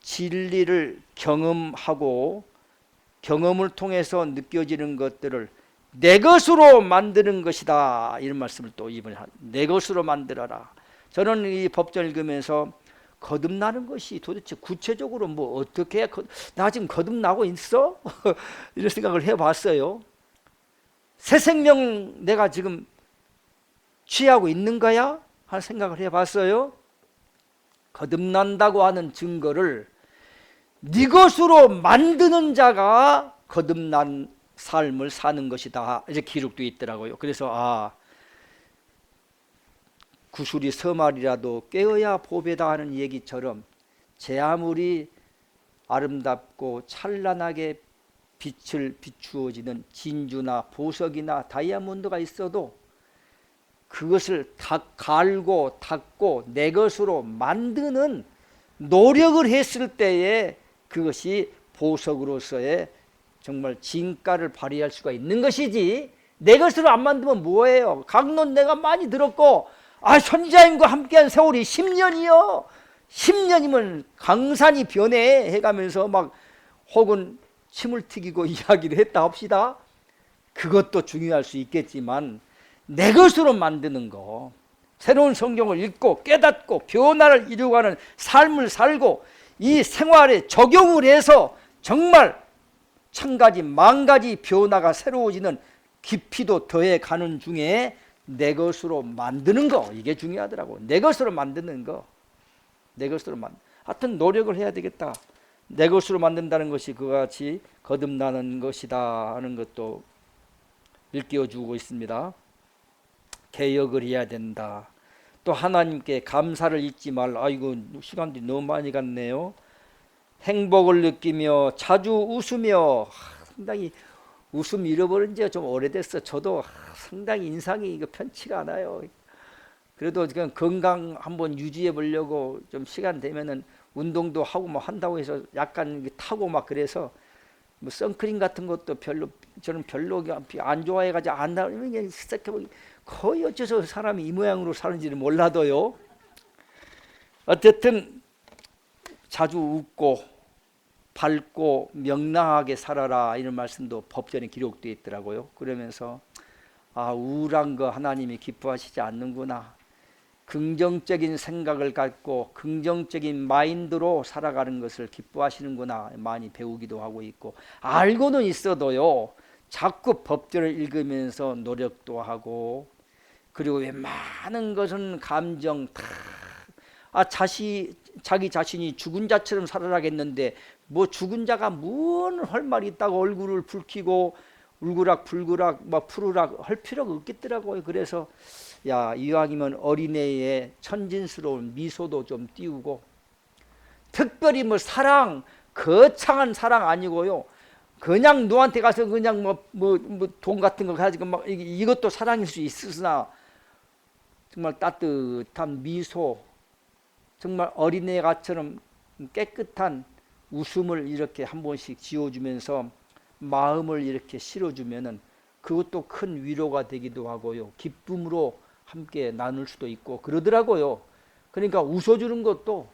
진리를 경험하고 경험을 통해서 느껴지는 것들을 내 것으로 만드는 것이다. 이런 말씀을 또 이번에 내 것으로 만들어라. 저는 이 법전 읽으면서 거듭나는 것이 도대체 구체적으로 뭐 어떻게 나 지금 거듭나고 있어? 이런 생각을 해봤어요. 새 생명 내가 지금 취하고 있는 거야? 하는 생각을 해봤어요. 거듭난다고 하는 증거를 네 것으로 만드는 자가 거듭난 삶을 사는 것이다. 이렇게 기록되어 있더라고요. 그래서 구슬이 서말이라도 깨어야 보배다 하는 얘기처럼 제 아무리 아름답고 찬란하게 빛을 비추어지는 진주나 보석이나 다이아몬드가 있어도 그것을 갈고 닦고 내 것으로 만드는 노력을 했을 때에 그것이 보석으로서의 정말 진가를 발휘할 수가 있는 것이지, 내 것으로 안 만들면 뭐예요? 강론 내가 많이 들었고, 선지자님과 함께한 세월이 10년이요 10년이면 강산이 변해 해가면서 막 혹은 침을 튀기고 이야기를 했다 합시다. 그것도 중요할 수 있겠지만 내 것으로 만드는 거, 새로운 성경을 읽고 깨닫고 변화를 이루어가는 삶을 살고 이 생활에 적용을 해서 정말 천가지 만가지 변화가 새로워지는 깊이도 더해가는 중에 내 것으로 만드는 거, 이게 중요하더라고. 내 것으로 만드는 거, 내 것으로 하여튼 노력을 해야 되겠다. 내 것으로 만든다는 것이 그와 같이 거듭나는 것이다 하는 것도 일깨워주고 있습니다. 개혁을 해야 된다. 또 하나님께 감사를 잊지 말라. 아이고, 시간이 너무 많이 갔네요. 행복을 느끼며 자주 웃으며, 상당히 웃음 잃어버린 지가 좀 오래됐어. 저도 상당히 인상이 편치가 않아요. 그래도 그냥 건강 한번 유지해 보려고 좀 시간 되면은 운동도 하고 뭐 한다고 해서 약간 타고 막 그래서 뭐 선크림 같은 것도 저는 별로 안 좋아해가지고 안 나오면 거의 어째서 사람이 이 모양으로 사는지를 몰라도요. 어쨌든 자주 웃고 밝고 명랑하게 살아라, 이런 말씀도 법전에 기록되어 있더라고요. 그러면서 우울한 거 하나님이 기뻐하시지 않는구나. 긍정적인 생각을 갖고 긍정적인 마인드로 살아가는 것을 기뻐하시는구나 많이 배우기도 하고 있고, 알고는 있어도요 자꾸 법전을 읽으면서 노력도 하고, 그리고 웬만한 것은 감정 다 자기 자신이 죽은 자처럼 살아라겠는데 뭐 죽은 자가 뭔 할 말이 있다고 얼굴을 붉히고 울그락불그락 막 푸르락 할 필요가 없겠더라고요. 그래서 이왕이면 어린애의 천진스러운 미소도 좀 띄우고, 특별히 뭐 사랑, 거창한 사랑 아니고요, 그냥 누구한테 가서 그냥 돈 같은 거 가지고 막 이것도 사랑일 수 있으나 정말 따뜻한 미소, 정말 어린애가처럼 깨끗한 웃음을 이렇게 한 번씩 지어주면서 마음을 이렇게 실어주면은 그것도 큰 위로가 되기도 하고요, 기쁨으로 함께 나눌 수도 있고 그러더라고요. 그러니까 웃어주는 것도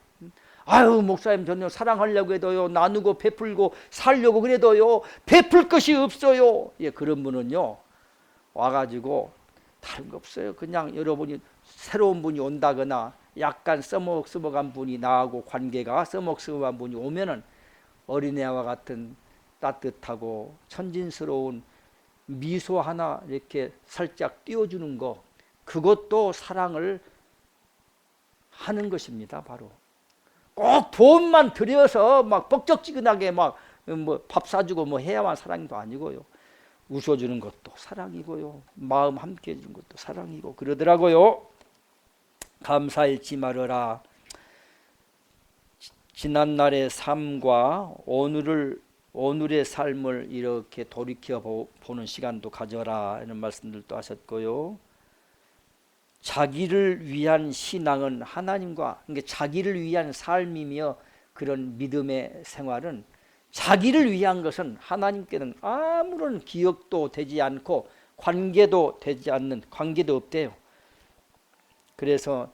아유 목사님 전혀 사랑하려고 해도요 나누고 베풀고 살려고 그래도요 베풀 것이 없어요. 예, 그런 분은요 와가지고 다른 거 없어요. 그냥 여러분이 새로운 분이 온다거나 약간 써먹한 분이 나하고 관계가 써먹한 분이 오면은 어린애와 같은 따뜻하고 천진스러운 미소 하나 이렇게 살짝 띄워주는 거, 그것도 사랑을 하는 것입니다. 바로 꼭 돈만 들여서 막 뻑적지근하게 막 뭐 밥 사주고 뭐 해야만 사랑도 아니고요. 웃어주는 것도 사랑이고요. 마음 함께 해주는 것도 사랑이고 그러더라고요. 감사일지 말어라. 지난날의 삶과 오늘의 삶을 이렇게 돌이켜 보는 시간도 가져라 이런 말씀들도 하셨고요. 자기를 위한 신앙은 하나님과, 그러니까 자기를 위한 삶이며 그런 믿음의 생활은, 자기를 위한 것은 하나님께는 아무런 기억도 되지 않고 관계도 되지 않는, 관계도 없대요. 그래서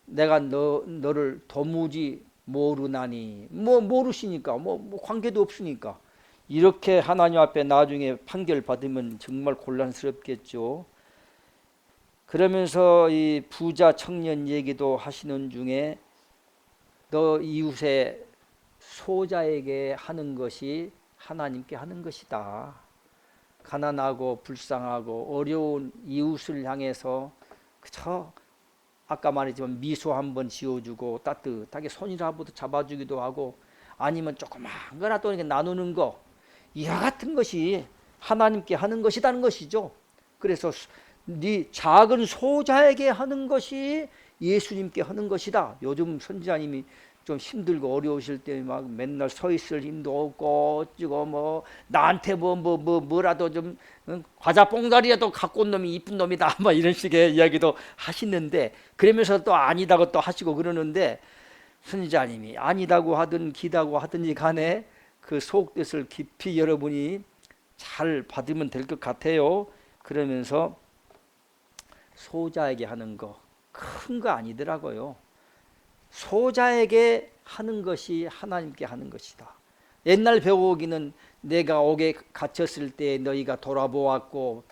내가 너를 도무지 모르나니, 모르시니까 뭐 관계도 없으니까 이렇게 하나님 앞에 나중에 판결 받으면 정말 곤란스럽겠죠. 그러면서 이 부자 청년 얘기도 하시는 중에 너 이웃의 소자에게 하는 것이 하나님께 하는 것이다. 가난하고 불쌍하고 어려운 이웃을 향해서 그저 아까 말했지만 미소 한번 지어주고 따뜻하게 손이라도 잡아주기도 하고 아니면 조그만 거라도 이렇게 나누는 거, 이와 같은 것이 하나님께 하는 것이라는 것이죠. 그래서 네 작은 소자에게 하는 것이 예수님께 하는 것이다. 요즘 선지자님이 좀 힘들고 어려우실 때 막 맨날 서 있을 힘도 없고 어찌고 뭐 나한테 뭐라도 좀 과자 뽕다리라도 갖고 온 놈이 이쁜 놈이다 막 이런 식의 이야기도 하시는데, 그러면서 또 아니다고 또 하시고 그러는데, 선지자님이 아니다고 하든 기다고 하든지 간에 그 속뜻을 깊이 여러분이 잘 받으면 될 것 같아요. 그러면서 소자에게 하는 거 큰 거 아니더라고요. 소자에게 하는 것이 하나님께 하는 것이다. 옛날 배우기는 내가 옥에 갇혔을 때 너희가 돌아보았고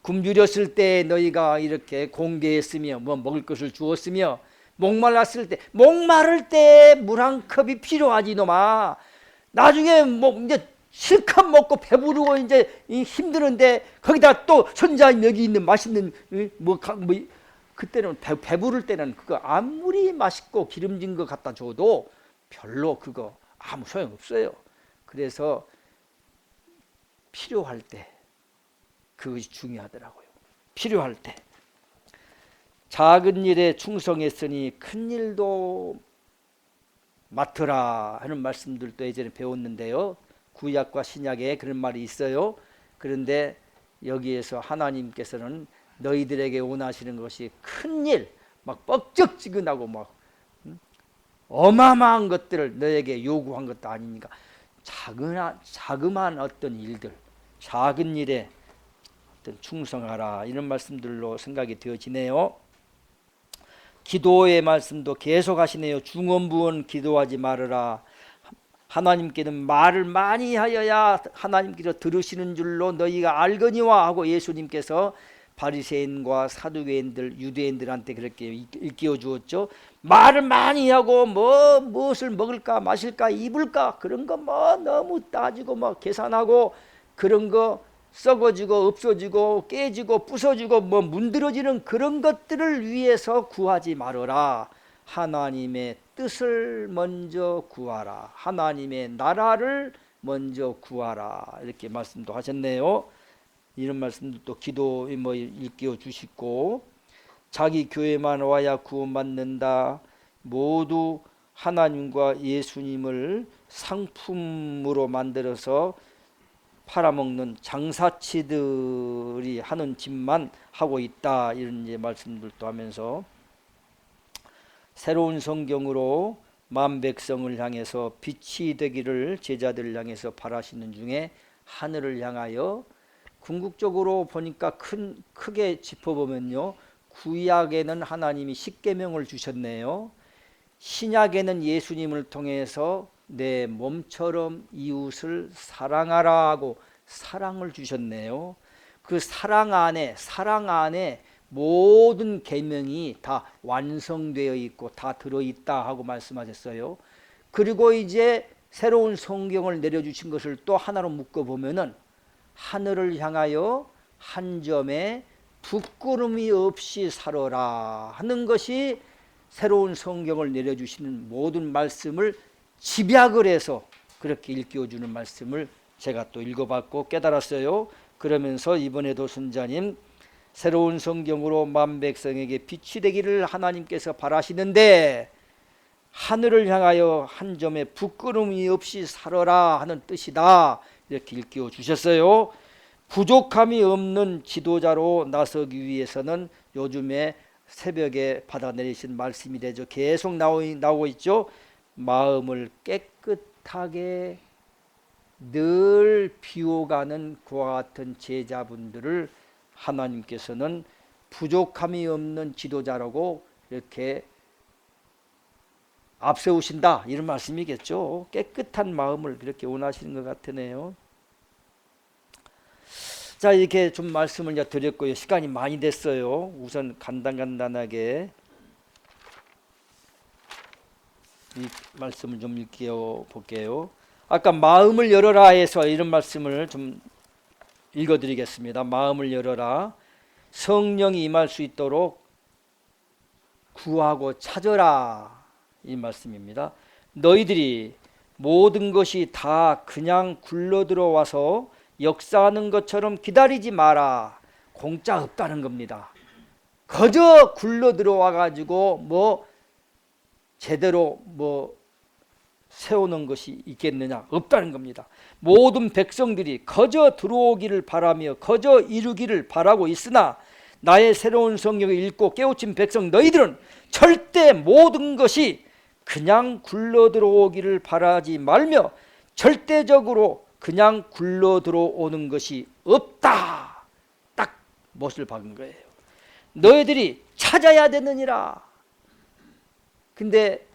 굶주렸을 때 너희가 이렇게 공개했으며 뭐 먹을 것을 주었으며 목말랐을 때, 목마를 때 물 한 컵이 필요하지 이놈아. 나중에 뭐 이제 실컷 먹고 배부르고 이제 힘드는데 거기다 또 선자님 여기 있는 맛있는 그때는 배부를 때는 그거 아무리 맛있고 기름진 거 갖다 줘도 별로 그거 아무 소용없어요. 그래서 필요할 때 그것이 중요하더라고요. 필요할 때 작은 일에 충성했으니 큰 일도 맡으라 하는 말씀들도 예전에 배웠는데요. 구약과 신약에 그런 말이 있어요. 그런데 여기에서 하나님께서는 너희들에게 원하시는 것이 큰 일, 막 뻑적지근하고 막 어마어마한 것들을 너에게 요구한 것도 아니니까 자그마한 어떤 일들, 작은 일에 어떤 충성하라 이런 말씀들로 생각이 되어지네요. 기도의 말씀도 계속 하시네요. 중언부언 기도하지 말아라. 하나님께는 말을 많이 하여야 하나님께서 들으시는 줄로 너희가 알거니와 하고 예수님께서 바리새인과 사두개인들, 유대인들한테 그렇게 일깨워 주었죠. 말을 많이 하고 무엇을 먹을까 마실까 입을까 그런 거 너무 따지고 계산하고 그런 거 썩어지고 없어지고 깨지고 부서지고 문드러지는 그런 것들을 위해서 구하지 말아라. 하나님의 뜻을 먼저 구하라. 하나님의 나라를 먼저 구하라. 이렇게 말씀도 하셨네요. 이런 말씀도 또 기도 일깨워 주시고, 자기 교회만 와야 구원받는다. 모두 하나님과 예수님을 상품으로 만들어서 팔아먹는 장사치들이 하는 짓만 하고 있다. 이런 이제 말씀들도 하면서 새로운 성경으로 만 백성을 향해서 빛이 되기를 제자들을 향해서 바라시는 중에 하늘을 향하여 궁극적으로 보니까 크게 짚어보면요, 구약에는 하나님이 십계명을 주셨네요. 신약에는 예수님을 통해서 내 몸처럼 이웃을 사랑하라 하고 사랑을 주셨네요. 그 사랑 안에 모든 계명이 다 완성되어 있고 다 들어있다 하고 말씀하셨어요. 그리고 이제 새로운 성경을 내려주신 것을 또 하나로 묶어보면은 하늘을 향하여 한 점에 부끄러움이 없이 살아라 하는 것이 새로운 성경을 내려주시는 모든 말씀을 집약을 해서 그렇게 일깨워주는 말씀을 제가 또 읽어봤고 깨달았어요. 그러면서 이번에도 선자님, 새로운 성경으로 만 백성에게 빛이 되기를 하나님께서 바라시는데 하늘을 향하여 한 점에 부끄러움이 없이 살아라 하는 뜻이다, 이렇게 일깨워 주셨어요. 부족함이 없는 지도자로 나서기 위해서는 요즘에 새벽에 받아내리신 말씀이 되죠. 계속 나오고 있죠. 마음을 깨끗하게 늘 비워가는 그와 같은 제자분들을 하나님께서는 부족함이 없는 지도자라고 이렇게 앞세우신다, 이런 말씀이겠죠. 깨끗한 마음을 그렇게 원하시는 것 같으네요. 자, 이렇게 좀 말씀을 이제 드렸고요. 시간이 많이 됐어요. 우선 간단하게 이 말씀을 좀 볼게요. 아까 마음을 열어라 해서 이런 말씀을 좀 읽어드리겠습니다. 마음을 열어라. 성령이 임할 수 있도록 구하고 찾아라, 이 말씀입니다. 너희들이 모든 것이 다 그냥 굴러들어와서 역사하는 것처럼 기다리지 마라. 공짜 없다는 겁니다. 거저 굴러들어와 가지고 제대로 세우는 것이 있겠느냐? 없다는 겁니다. 모든 백성들이 거저 들어오기를 바라며 거저 이루기를 바라고 있으나 나의 새로운 성경을 읽고 깨우친 백성 너희들은 절대 모든 것이 그냥 굴러들어오기를 바라지 말며 절대적으로 그냥 굴러들어오는 것이 없다. 딱 못을 박은 거예요. 너희들이 찾아야 되느니라. 근데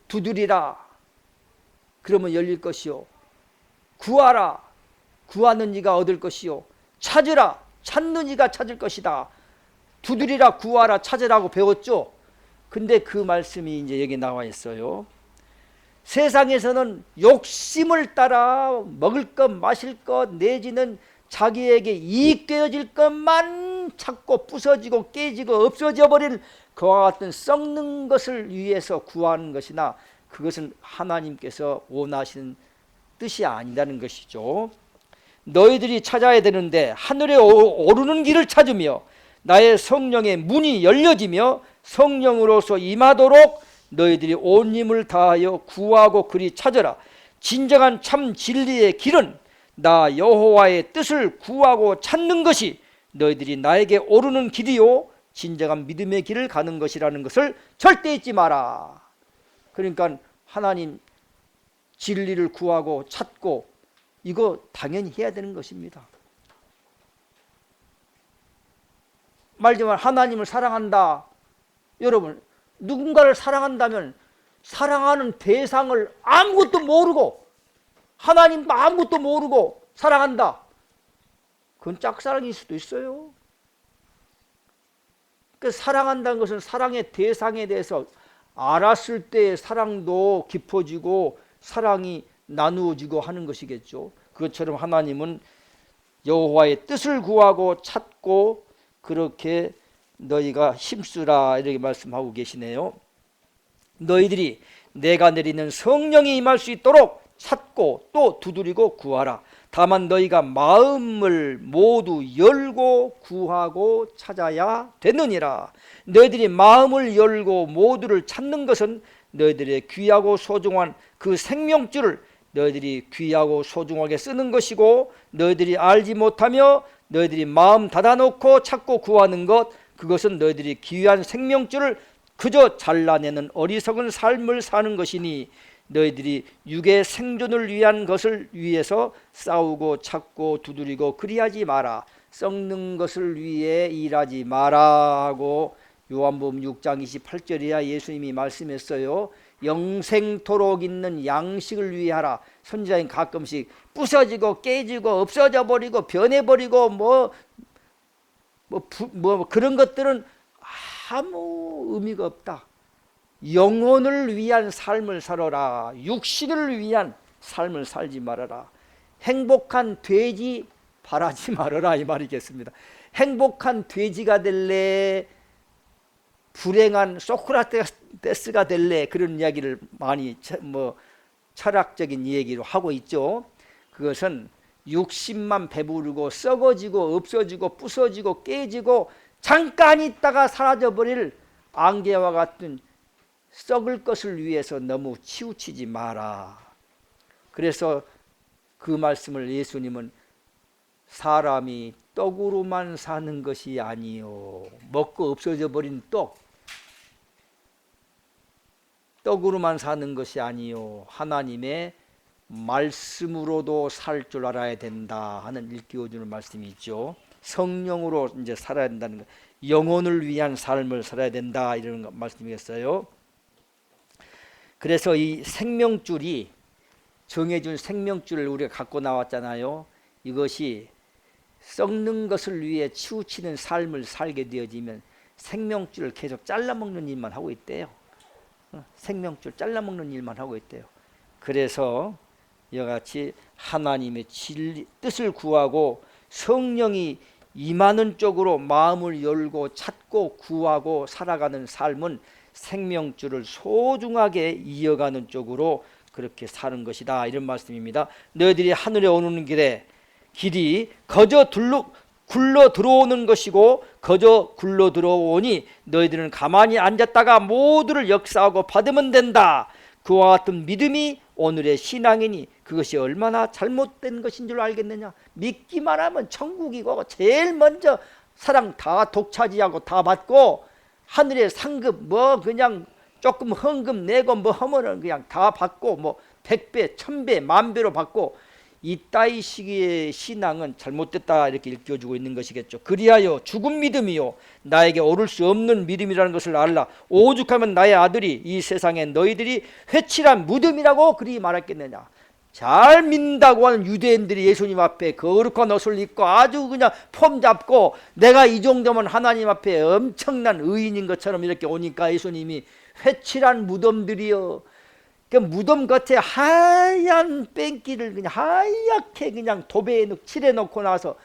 두드리라. 그러면 열릴 것이요. 구하라. 구하는 이가 얻을 것이요. 찾으라. 찾는 이가 찾을 것이다. 두드리라, 구하라, 찾으라고 배웠죠. 근데 그 말씀이 이제 여기 나와 있어요. 세상에서는 욕심을 따라 먹을 것, 마실 것, 내지는 자기에게 이익되어질 것만 찾고 부서지고 깨지고 없어져 버릴 그와 같은 썩는 것을 위해서 구하는 것이나 그것은 하나님께서 원하시는 뜻이 아니라는 것이죠. 너희들이 찾아야 되는데 하늘에 오르는 길을 찾으며 나의 성령의 문이 열려지며 성령으로서 임하도록 너희들이 온 힘을 다하여 구하고 그리 찾아라. 진정한 참 진리의 길은 나 여호와의 뜻을 구하고 찾는 것이 너희들이 나에게 오르는 길이요 진정한 믿음의 길을 가는 것이라는 것을 절대 잊지 마라. 그러니까 하나님 진리를 구하고 찾고 이거 당연히 해야 되는 것입니다. 말하자면 하나님을 사랑한다. 여러분, 누군가를 사랑한다면 사랑하는 대상을 아무것도 모르고 하나님도 아무것도 모르고 사랑한다. 그건 짝사랑일 수도 있어요. 그러니까 사랑한다는 것은 사랑의 대상에 대해서 알았을 때 사랑도 깊어지고 사랑이 나누어지고 하는 것이겠죠. 그것처럼 하나님은 여호와의 뜻을 구하고 찾고 그렇게 너희가 힘쓰라 이렇게 말씀하고 계시네요. 너희들이 내가 내리는 성령이 임할 수 있도록 찾고 또 두드리고 구하라. 다만 너희가 마음을 모두 열고 구하고 찾아야 되느니라. 너희들이 마음을 열고 모두를 찾는 것은 너희들의 귀하고 소중한 그 생명줄을 너희들이 귀하고 소중하게 쓰는 것이고 너희들이 알지 못하며 너희들이 마음 닫아놓고 찾고 구하는 것 그것은 너희들이 귀한 생명줄을 그저 잘라내는 어리석은 삶을 사는 것이니 너희들이 육의 생존을 위한 것을 위해서 싸우고 찾고 두드리고 그리하지 마라. 썩는 것을 위해 일하지 마라 하고 요한복음 6장 28절이야 예수님이 말씀했어요. 영생토록 있는 양식을 위해 하라. 선지자는 가끔씩 부서지고 깨지고 없어져 버리고 변해버리고 그런 것들은 아무 의미가 없다. 영혼을 위한 삶을 살아라. 육신을 위한 삶을 살지 말아라. 행복한 돼지 바라지 말아라 이 말이겠습니다. 행복한 돼지가 될래? 불행한 소크라테스가 될래? 그런 이야기를 많이 철학적인 얘기로 하고 있죠. 그것은 육신만 배부르고 썩어지고 없어지고 부서지고 깨지고 잠깐 있다가 사라져버릴 안개와 같은 썩을 것을 위해서 너무 치우치지 마라. 그래서 그 말씀을 예수님은 사람이 떡으로만 사는 것이 아니요, 먹고 없어져 버린 떡으로만 사는 것이 아니요, 하나님의 말씀으로도 살 줄 알아야 된다 하는 일깨워주는 말씀이 있죠. 성령으로 이제 살아야 된다는 것, 영혼을 위한 삶을 살아야 된다 이런 말씀이겠어요. 그래서 이 생명줄이 정해준 생명줄을 우리가 갖고 나왔잖아요. 이것이 썩는 것을 위해 치우치는 삶을 살게 되어지면 생명줄을 계속 잘라먹는 일만 하고 있대요. 생명줄 잘라먹는 일만 하고 있대요. 그래서 이같이 하나님의 뜻을 구하고 성령이 임하는 쪽으로 마음을 열고 찾고 구하고 살아가는 삶은 생명줄을 소중하게 이어가는 쪽으로 그렇게 사는 것이다 이런 말씀입니다. 너희들이 하늘에 오는 길이 거저 굴러 들어오는 것이고 거저 굴러 들어오니 너희들은 가만히 앉았다가 모두를 역사하고 받으면 된다. 그와 같은 믿음이 오늘의 신앙이니 그것이 얼마나 잘못된 것인 줄 알겠느냐. 믿기만 하면 천국이고 제일 먼저 사랑 다 독차지하고 다 받고 하늘의 상급 그냥 조금 헌금 내고 하면은 그냥 다 받고 100배 1000배 10,000배로 받고 이따위 시기의 신앙은 잘못됐다 이렇게 일깨워주고 있는 것이겠죠. 그리하여 죽은 믿음이요 나에게 오를 수 없는 믿음이라는 것을 알라. 오죽하면 나의 아들이 이 세상에 너희들이 회칠한 무덤이라고 그리 말했겠느냐. 잘 믿는다고 하는 유대인들이 예수님 앞에 거룩한 옷을 입고 아주 그냥 폼 잡고 내가 이 정도면 하나님 앞에 엄청난 의인인 것처럼 이렇게 오니까 예수님이 회칠한 무덤들이여, 그 무덤 겉에 하얀 뺑기를 그냥 하얗게 그냥 도배에 칠해 놓고 나서,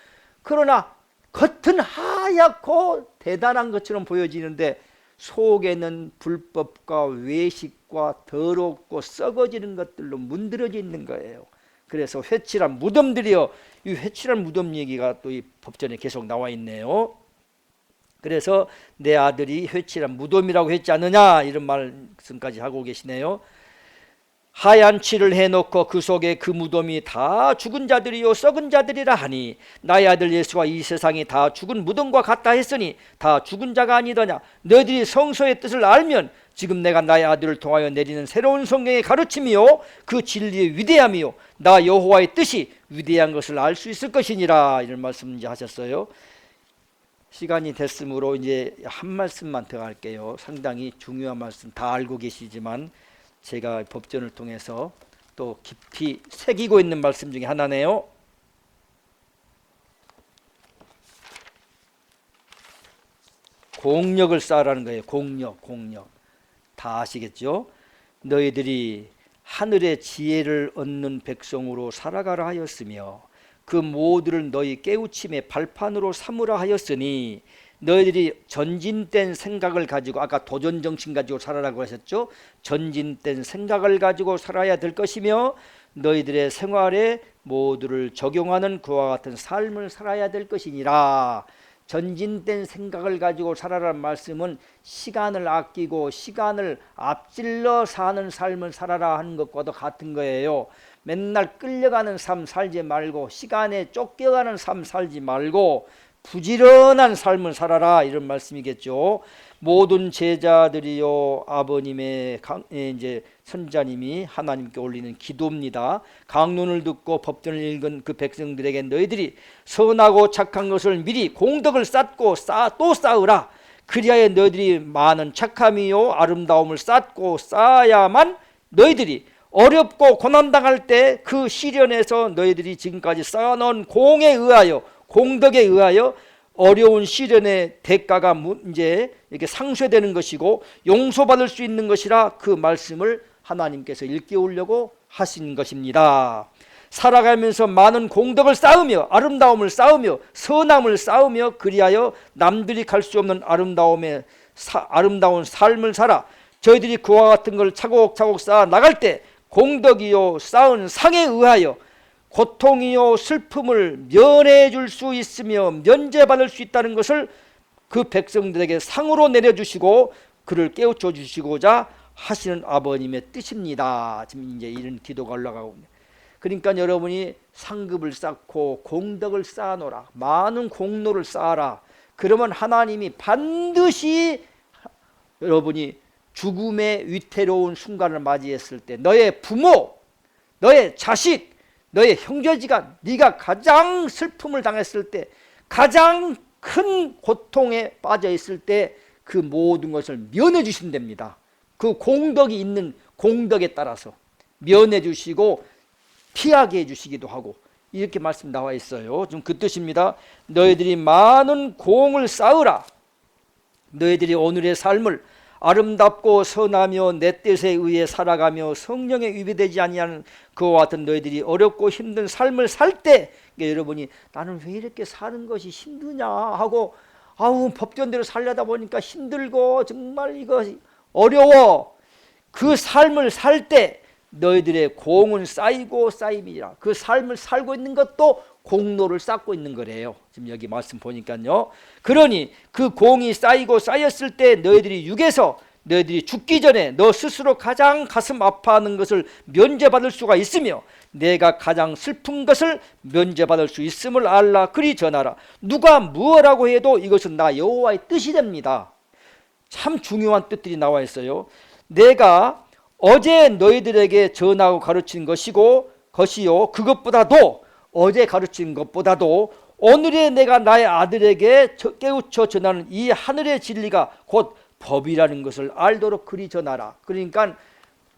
그러나 겉은 하얗고 대단한 것처럼 보여지는데 속에는 불법과 외식과 더럽고 썩어지는 것들로 문드러져 있는 거예요. 그래서 회칠한 무덤들이요, 이 회칠한 무덤 얘기가 또 이 법전에 계속 나와 있네요. 그래서 내 아들이 회칠한 무덤이라고 했지 않느냐 이런 말씀까지 하고 계시네요. 하얀 칠을 해놓고 그 속에 그 무덤이 다 죽은 자들이요 썩은 자들이라 하니 나의 아들 예수가 이 세상이 다 죽은 무덤과 같다 했으니 다 죽은 자가 아니더냐. 너희들이 성서의 뜻을 알면 지금 내가 나의 아들을 통하여 내리는 새로운 성경의 가르침이요 그 진리의 위대함이요 나 여호와의 뜻이 위대한 것을 알 수 있을 것이니라 이런 말씀 이제 하셨어요. 시간이 됐으므로 이제 한 말씀만 더 할게요. 상당히 중요한 말씀 다 알고 계시지만 제가 법전을 통해서 또 깊이 새기고 있는 말씀 중에 하나네요. 공력을 쌓으라는 거예요. 공력 다 아시겠죠? 너희들이 하늘의 지혜를 얻는 백성으로 살아가라 하였으며 그 모두를 너희 깨우침의 발판으로 삼으라 하였으니 너희들이 전진된 생각을 가지고, 아까 도전정신 가지고 살아라고 하셨죠. 전진된 생각을 가지고 살아야 될 것이며 너희들의 생활에 모두를 적용하는 그와 같은 삶을 살아야 될 것이니라. 전진된 생각을 가지고 살아라는 말씀은 시간을 아끼고 시간을 앞질러 사는 삶을 살아라 하는 것과도 같은 거예요. 맨날 끌려가는 삶 살지 말고 시간에 쫓겨가는 삶 살지 말고 부지런한 삶을 살아라, 이런 말씀이겠죠. 모든 제자들이요, 아버님의 이제 선자님이 하나님께 올리는 기도입니다. 강론을 듣고 법전을 읽은 그 백성들에게 너희들이 선하고 착한 것을 미리 공덕을 쌓고 또 쌓으라. 그리하여 너희들이 많은 착함이요 아름다움을 쌓고 쌓아야만 너희들이 어렵고 고난당할 때 그 시련에서 너희들이 지금까지 쌓아놓은 공에 의하여, 공덕에 의하여 어려운 시련의 대가가 이제 이렇게 상쇄되는 것이고 용서받을 수 있는 것이라, 그 말씀을 하나님께서 일깨우려고 하신 것입니다. 살아가면서 많은 공덕을 쌓으며 아름다움을 쌓으며 선함을 쌓으며 그리하여 남들이 갈 수 없는 아름다운 삶을 살아 저희들이 그와 같은 걸 차곡차곡 쌓아 나갈 때 공덕이요 쌓은 상에 의하여 고통이요 슬픔을 면해 줄 수 있으며 면제받을 수 있다는 것을 그 백성들에게 상으로 내려주시고 그를 깨우쳐 주시고자 하시는 아버님의 뜻입니다. 지금 이제 이런 기도가 올라가고 있습니다. 그러니까 여러분이 상급을 쌓고 공덕을 쌓아놓으라, 많은 공로를 쌓아라. 그러면 하나님이 반드시 여러분이 죽음의 위태로운 순간을 맞이했을 때 너의 부모, 너의 자식, 너의 형제지간, 네가 가장 슬픔을 당했을 때, 가장 큰 고통에 빠져 있을 때 그 모든 것을 면해 주신답니다. 그 공덕이 있는 공덕에 따라서 면해 주시고 피하게 해주시기도 하고, 이렇게 말씀 나와 있어요. 좀 그 뜻입니다. 너희들이 많은 공을 쌓으라. 너희들이 오늘의 삶을 아름답고 선하며 내 뜻에 의해 살아가며 성령에 위배되지 아니하는 그와 같은 너희들이 어렵고 힘든 삶을 살 때, 여러분이 나는 왜 이렇게 사는 것이 힘드냐 하고, 법전대로 살려다 보니까 힘들고 정말 이거 어려워. 그 삶을 살 때 너희들의 공은 쌓이고 쌓임이라. 그 삶을 살고 있는 것도 공로를 쌓고 있는 거래요. 지금 여기 말씀 보니까요. 그러니 그 공이 쌓이고 쌓였을 때 너희들이 육에서 너희들이 죽기 전에 너 스스로 가장 가슴 아파하는 것을 면제받을 수가 있으며 내가 가장 슬픈 것을 면제받을 수 있음을 알라. 그리 전하라. 누가 무엇라고 해도 이것은 나 여호와의 뜻이 됩니다. 참 중요한 뜻들이 나와 있어요. 내가 어제 너희들에게 전하고 가르친 것이요, 그것보다도 어제 가르친 것보다도 오늘에 내가 나의 아들에게 깨우쳐 전하는 이 하늘의 진리가 곧 법이라는 것을 알도록 그리 전하라. 그러니까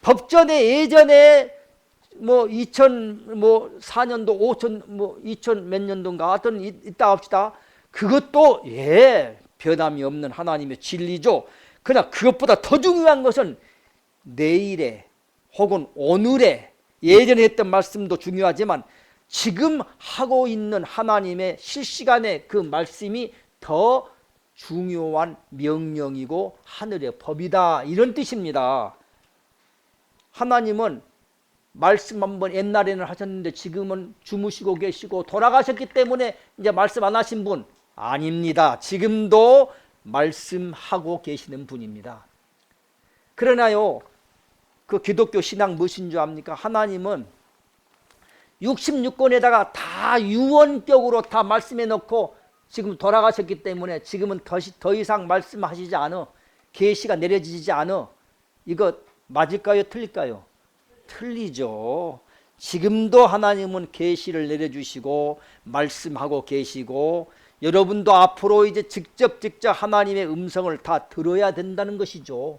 법전에 예전에 2004년도 2000 몇 년도인가 하여튼 있다 합시다. 그것도 변함이 없는 하나님의 진리죠. 그러나 그것보다 더 중요한 것은 내일에 혹은 오늘에 예전에 했던 말씀도 중요하지만 지금 하고 있는 하나님의 실시간의 그 말씀이 더 중요한 명령이고 하늘의 법이다, 이런 뜻입니다. 하나님은 말씀 한번 옛날에는 하셨는데 지금은 주무시고 계시고 돌아가셨기 때문에 이제 말씀 안 하신 분 아닙니다. 지금도 말씀하고 계시는 분입니다. 그러나요, 그 기독교 신앙 무엇인 줄 압니까? 하나님은 66권에다가 다 유언격으로 다 말씀해 놓고 지금 돌아가셨기 때문에 지금은 더 이상 말씀하시지 않아. 계시가 내려지지 않아. 이거 맞을까요? 틀릴까요? 틀리죠. 지금도 하나님은 계시를 내려주시고 말씀하고 계시고, 여러분도 앞으로 이제 직접 하나님의 음성을 다 들어야 된다는 것이죠.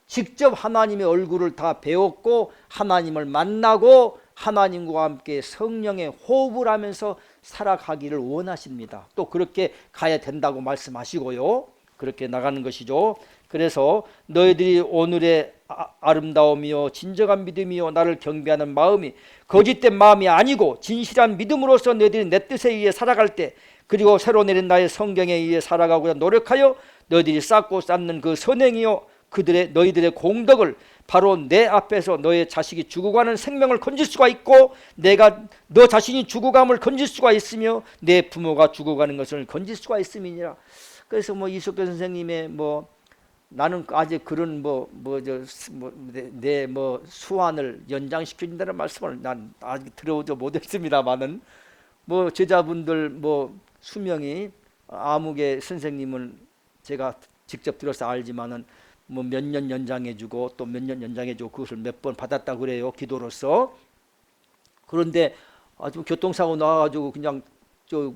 직접 하나님의 얼굴을 다 배웠고 하나님을 만나고 하나님과 함께 성령의 호흡을 하면서 살아가기를 원하십니다. 또 그렇게 가야 된다고 말씀하시고요. 그렇게 나가는 것이죠. 그래서 너희들이 오늘의 아름다움이요 진정한 믿음이요 나를 경배하는 마음이 거짓된 마음이 아니고 진실한 믿음으로서 너희들이 내 뜻에 의해 살아갈 때, 그리고 새로 내린 나의 성경에 의해 살아가고자 노력하여 너희들이 쌓고 쌓는 그 선행이요 너희들의 공덕을 바로 내 앞에서 너의 자식이 죽어가는 생명을 건질 수가 있고, 내가 너 자신이 죽어감을 건질 수가 있으며 내 부모가 죽어가는 것을 건질 수가 있음이니라. 그래서 이석규 선생님의 나는 아직 그런 내 수완을 연장시켜준다는 말씀을 난 아직 들어오지 못했습니다만은 제자분들 수명이 암흑의 선생님은 제가 직접 들어서 알지만은 뭐 몇 년 연장해주고 또 몇 년 연장해주고 그것을 몇 번 받았다 그래요, 기도로서. 그런데 아주 교통사고 나가지고 그냥 저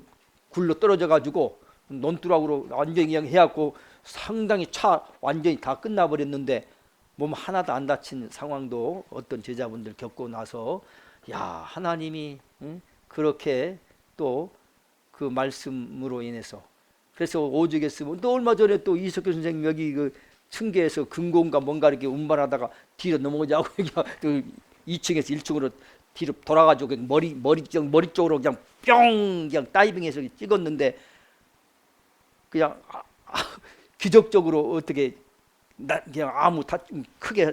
굴러 떨어져 가지고 논두락으로 완전히 그냥 해갖고 상당히 차 완전히 다 끝나버렸는데 몸 하나도 안 다친 상황도 어떤 제자분들 겪고 나서 야, 하나님이 그렇게 또 그 말씀으로 인해서 그래서 오죽에 쓰면 또 얼마 전에 또 이석규 선생님 여기 그 층계에서 금고인가 뭔가 이렇게 운반하다가 뒤로 넘어가자고 2층에서 1층으로 뒤로 돌아가지고 머리 쪽으로 그냥 뿅 그냥 다이빙해서 찍었는데 그냥 기적적으로 어떻게 그냥 아무 크게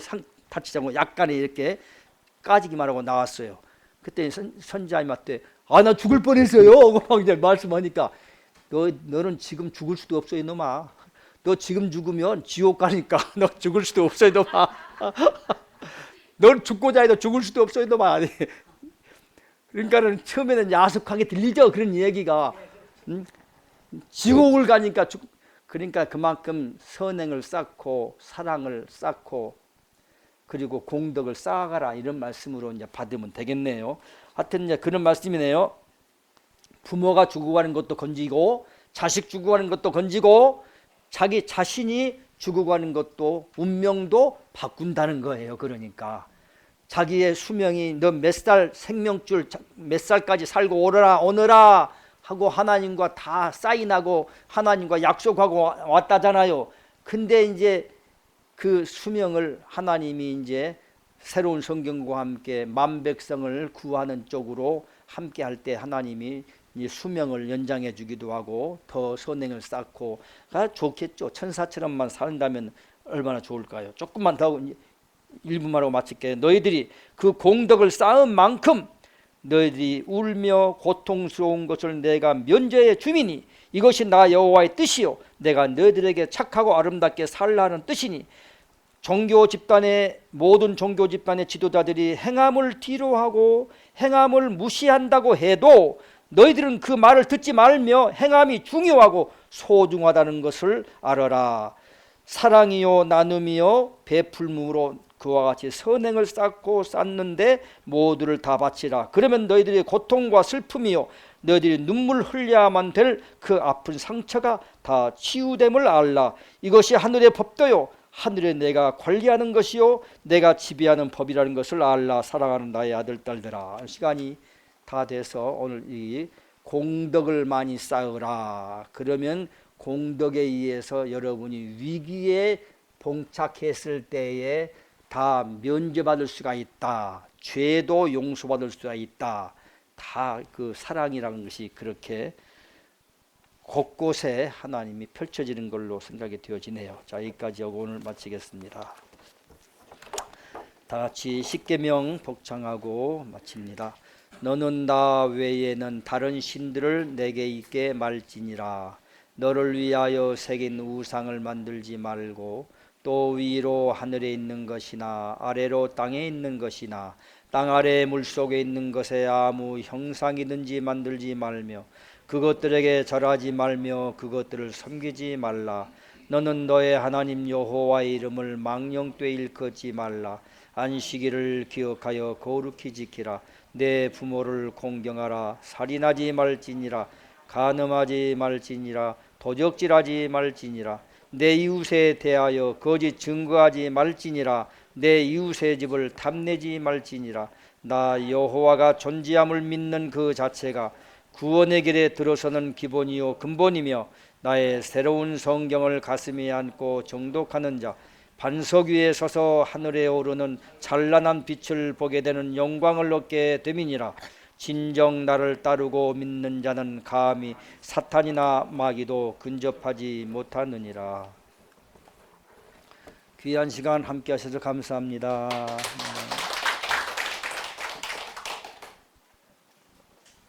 다치지 않고 약간의 이렇게 까지기만 하고 나왔어요. 그때 선자님한테 나 죽을 뻔했어요. 막 이제 말씀하니까 너는 지금 죽을 수도 없어 이놈아. 너 지금 죽으면 지옥 가니까 너 죽을 수도 없어 이놈아. 넌 죽고자 해도 죽을 수도 없어 이놈아. 그러니까는 처음에는 야속하게 들리죠 그런 얘기가. 지옥을 가니까 그러니까 그만큼 선행을 쌓고 사랑을 쌓고 그리고 공덕을 쌓아가라 이런 말씀으로 이제 받으면 되겠네요. 하여튼 이제 그런 말씀이네요. 부모가 죽어가는 것도 건지고 자식 죽어가는 것도 건지고 자기 자신이 죽어가는 것도 운명도 바꾼다는 거예요. 그러니까 자기의 수명이 너 몇 살 생명줄 몇 살까지 살고 오너라 하고 하나님과 다 사인하고 하나님과 약속하고 왔다잖아요. 근데 이제 그 수명을 하나님이 이제 새로운 성경과 함께 만백성을 구하는 쪽으로 함께 할 때 하나님이 이 수명을 연장해 주기도 하고 더 선행을 쌓고 좋겠죠. 천사처럼만 산다면 얼마나 좋을까요? 조금만 더 1분만 하고 마칠게요. 너희들이 그 공덕을 쌓은 만큼 너희들이 울며 고통스러운 것을 내가 면제해 주미니 이것이 나 여호와의 뜻이요 내가 너희들에게 착하고 아름답게 살라 하는 뜻이니 모든 종교 집단의 지도자들이 행함을 뒤로하고 행함을 무시한다고 해도 너희들은 그 말을 듣지 말며 행함이 중요하고 소중하다는 것을 알아라. 사랑이요 나눔이요 베풀므로 그와 같이 선행을 쌓고 쌓는데 모두를 다 바치라. 그러면 너희들의 고통과 슬픔이요 너희들이 눈물 흘려야만 될 그 아픈 상처가 다 치유됨을 알라. 이것이 하늘의 법도요 하늘에 내가 관리하는 것이요 내가 지배하는 법이라는 것을 알라. 사랑하는 나의 아들 딸들아. 시간이 다 돼서 오늘 이 공덕을 많이 쌓으라. 그러면 공덕에 의해서 여러분이 위기에 봉착했을 때에 다 면제받을 수가 있다. 죄도 용서받을 수가 있다. 다 그 사랑이라는 것이 그렇게 곳곳에 하나님이 펼쳐지는 걸로 생각이 되어지네요. 자, 여기까지 하고 오늘 마치겠습니다. 다 같이 십계명 복창하고 마칩니다. 너는 나 외에는 다른 신들을 내게 있게 말지니라. 너를 위하여 새긴 우상을 만들지 말고 또 위로 하늘에 있는 것이나 아래로 땅에 있는 것이나 땅 아래 물속에 있는 것에 아무 형상이든지 만들지 말며 그것들에게 절하지 말며 그것들을 섬기지 말라. 너는 너의 하나님 여호와의 이름을 망령되이 일컫지 말라. 안식일을 기억하여 거룩히 지키라. 내 부모를 공경하라. 살인하지 말지니라. 간음하지 말지니라. 도적질하지 말지니라. 내 이웃에 대하여 거짓 증거하지 말지니라. 내 이웃의 집을 탐내지 말지니라. 나 여호와가 존재함을 믿는 그 자체가 구원의 길에 들어서는 기본이요 근본이며 나의 새로운 성경을 가슴에 안고 정독하는 자 반석 위에 서서 하늘에 오르는 찬란한 빛을 보게 되는 영광을 얻게 됨이니라. 진정 나를 따르고 믿는 자는 감히 사탄이나 마귀도 근접하지 못하느니라. 귀한 시간 함께 하셔서 감사합니다.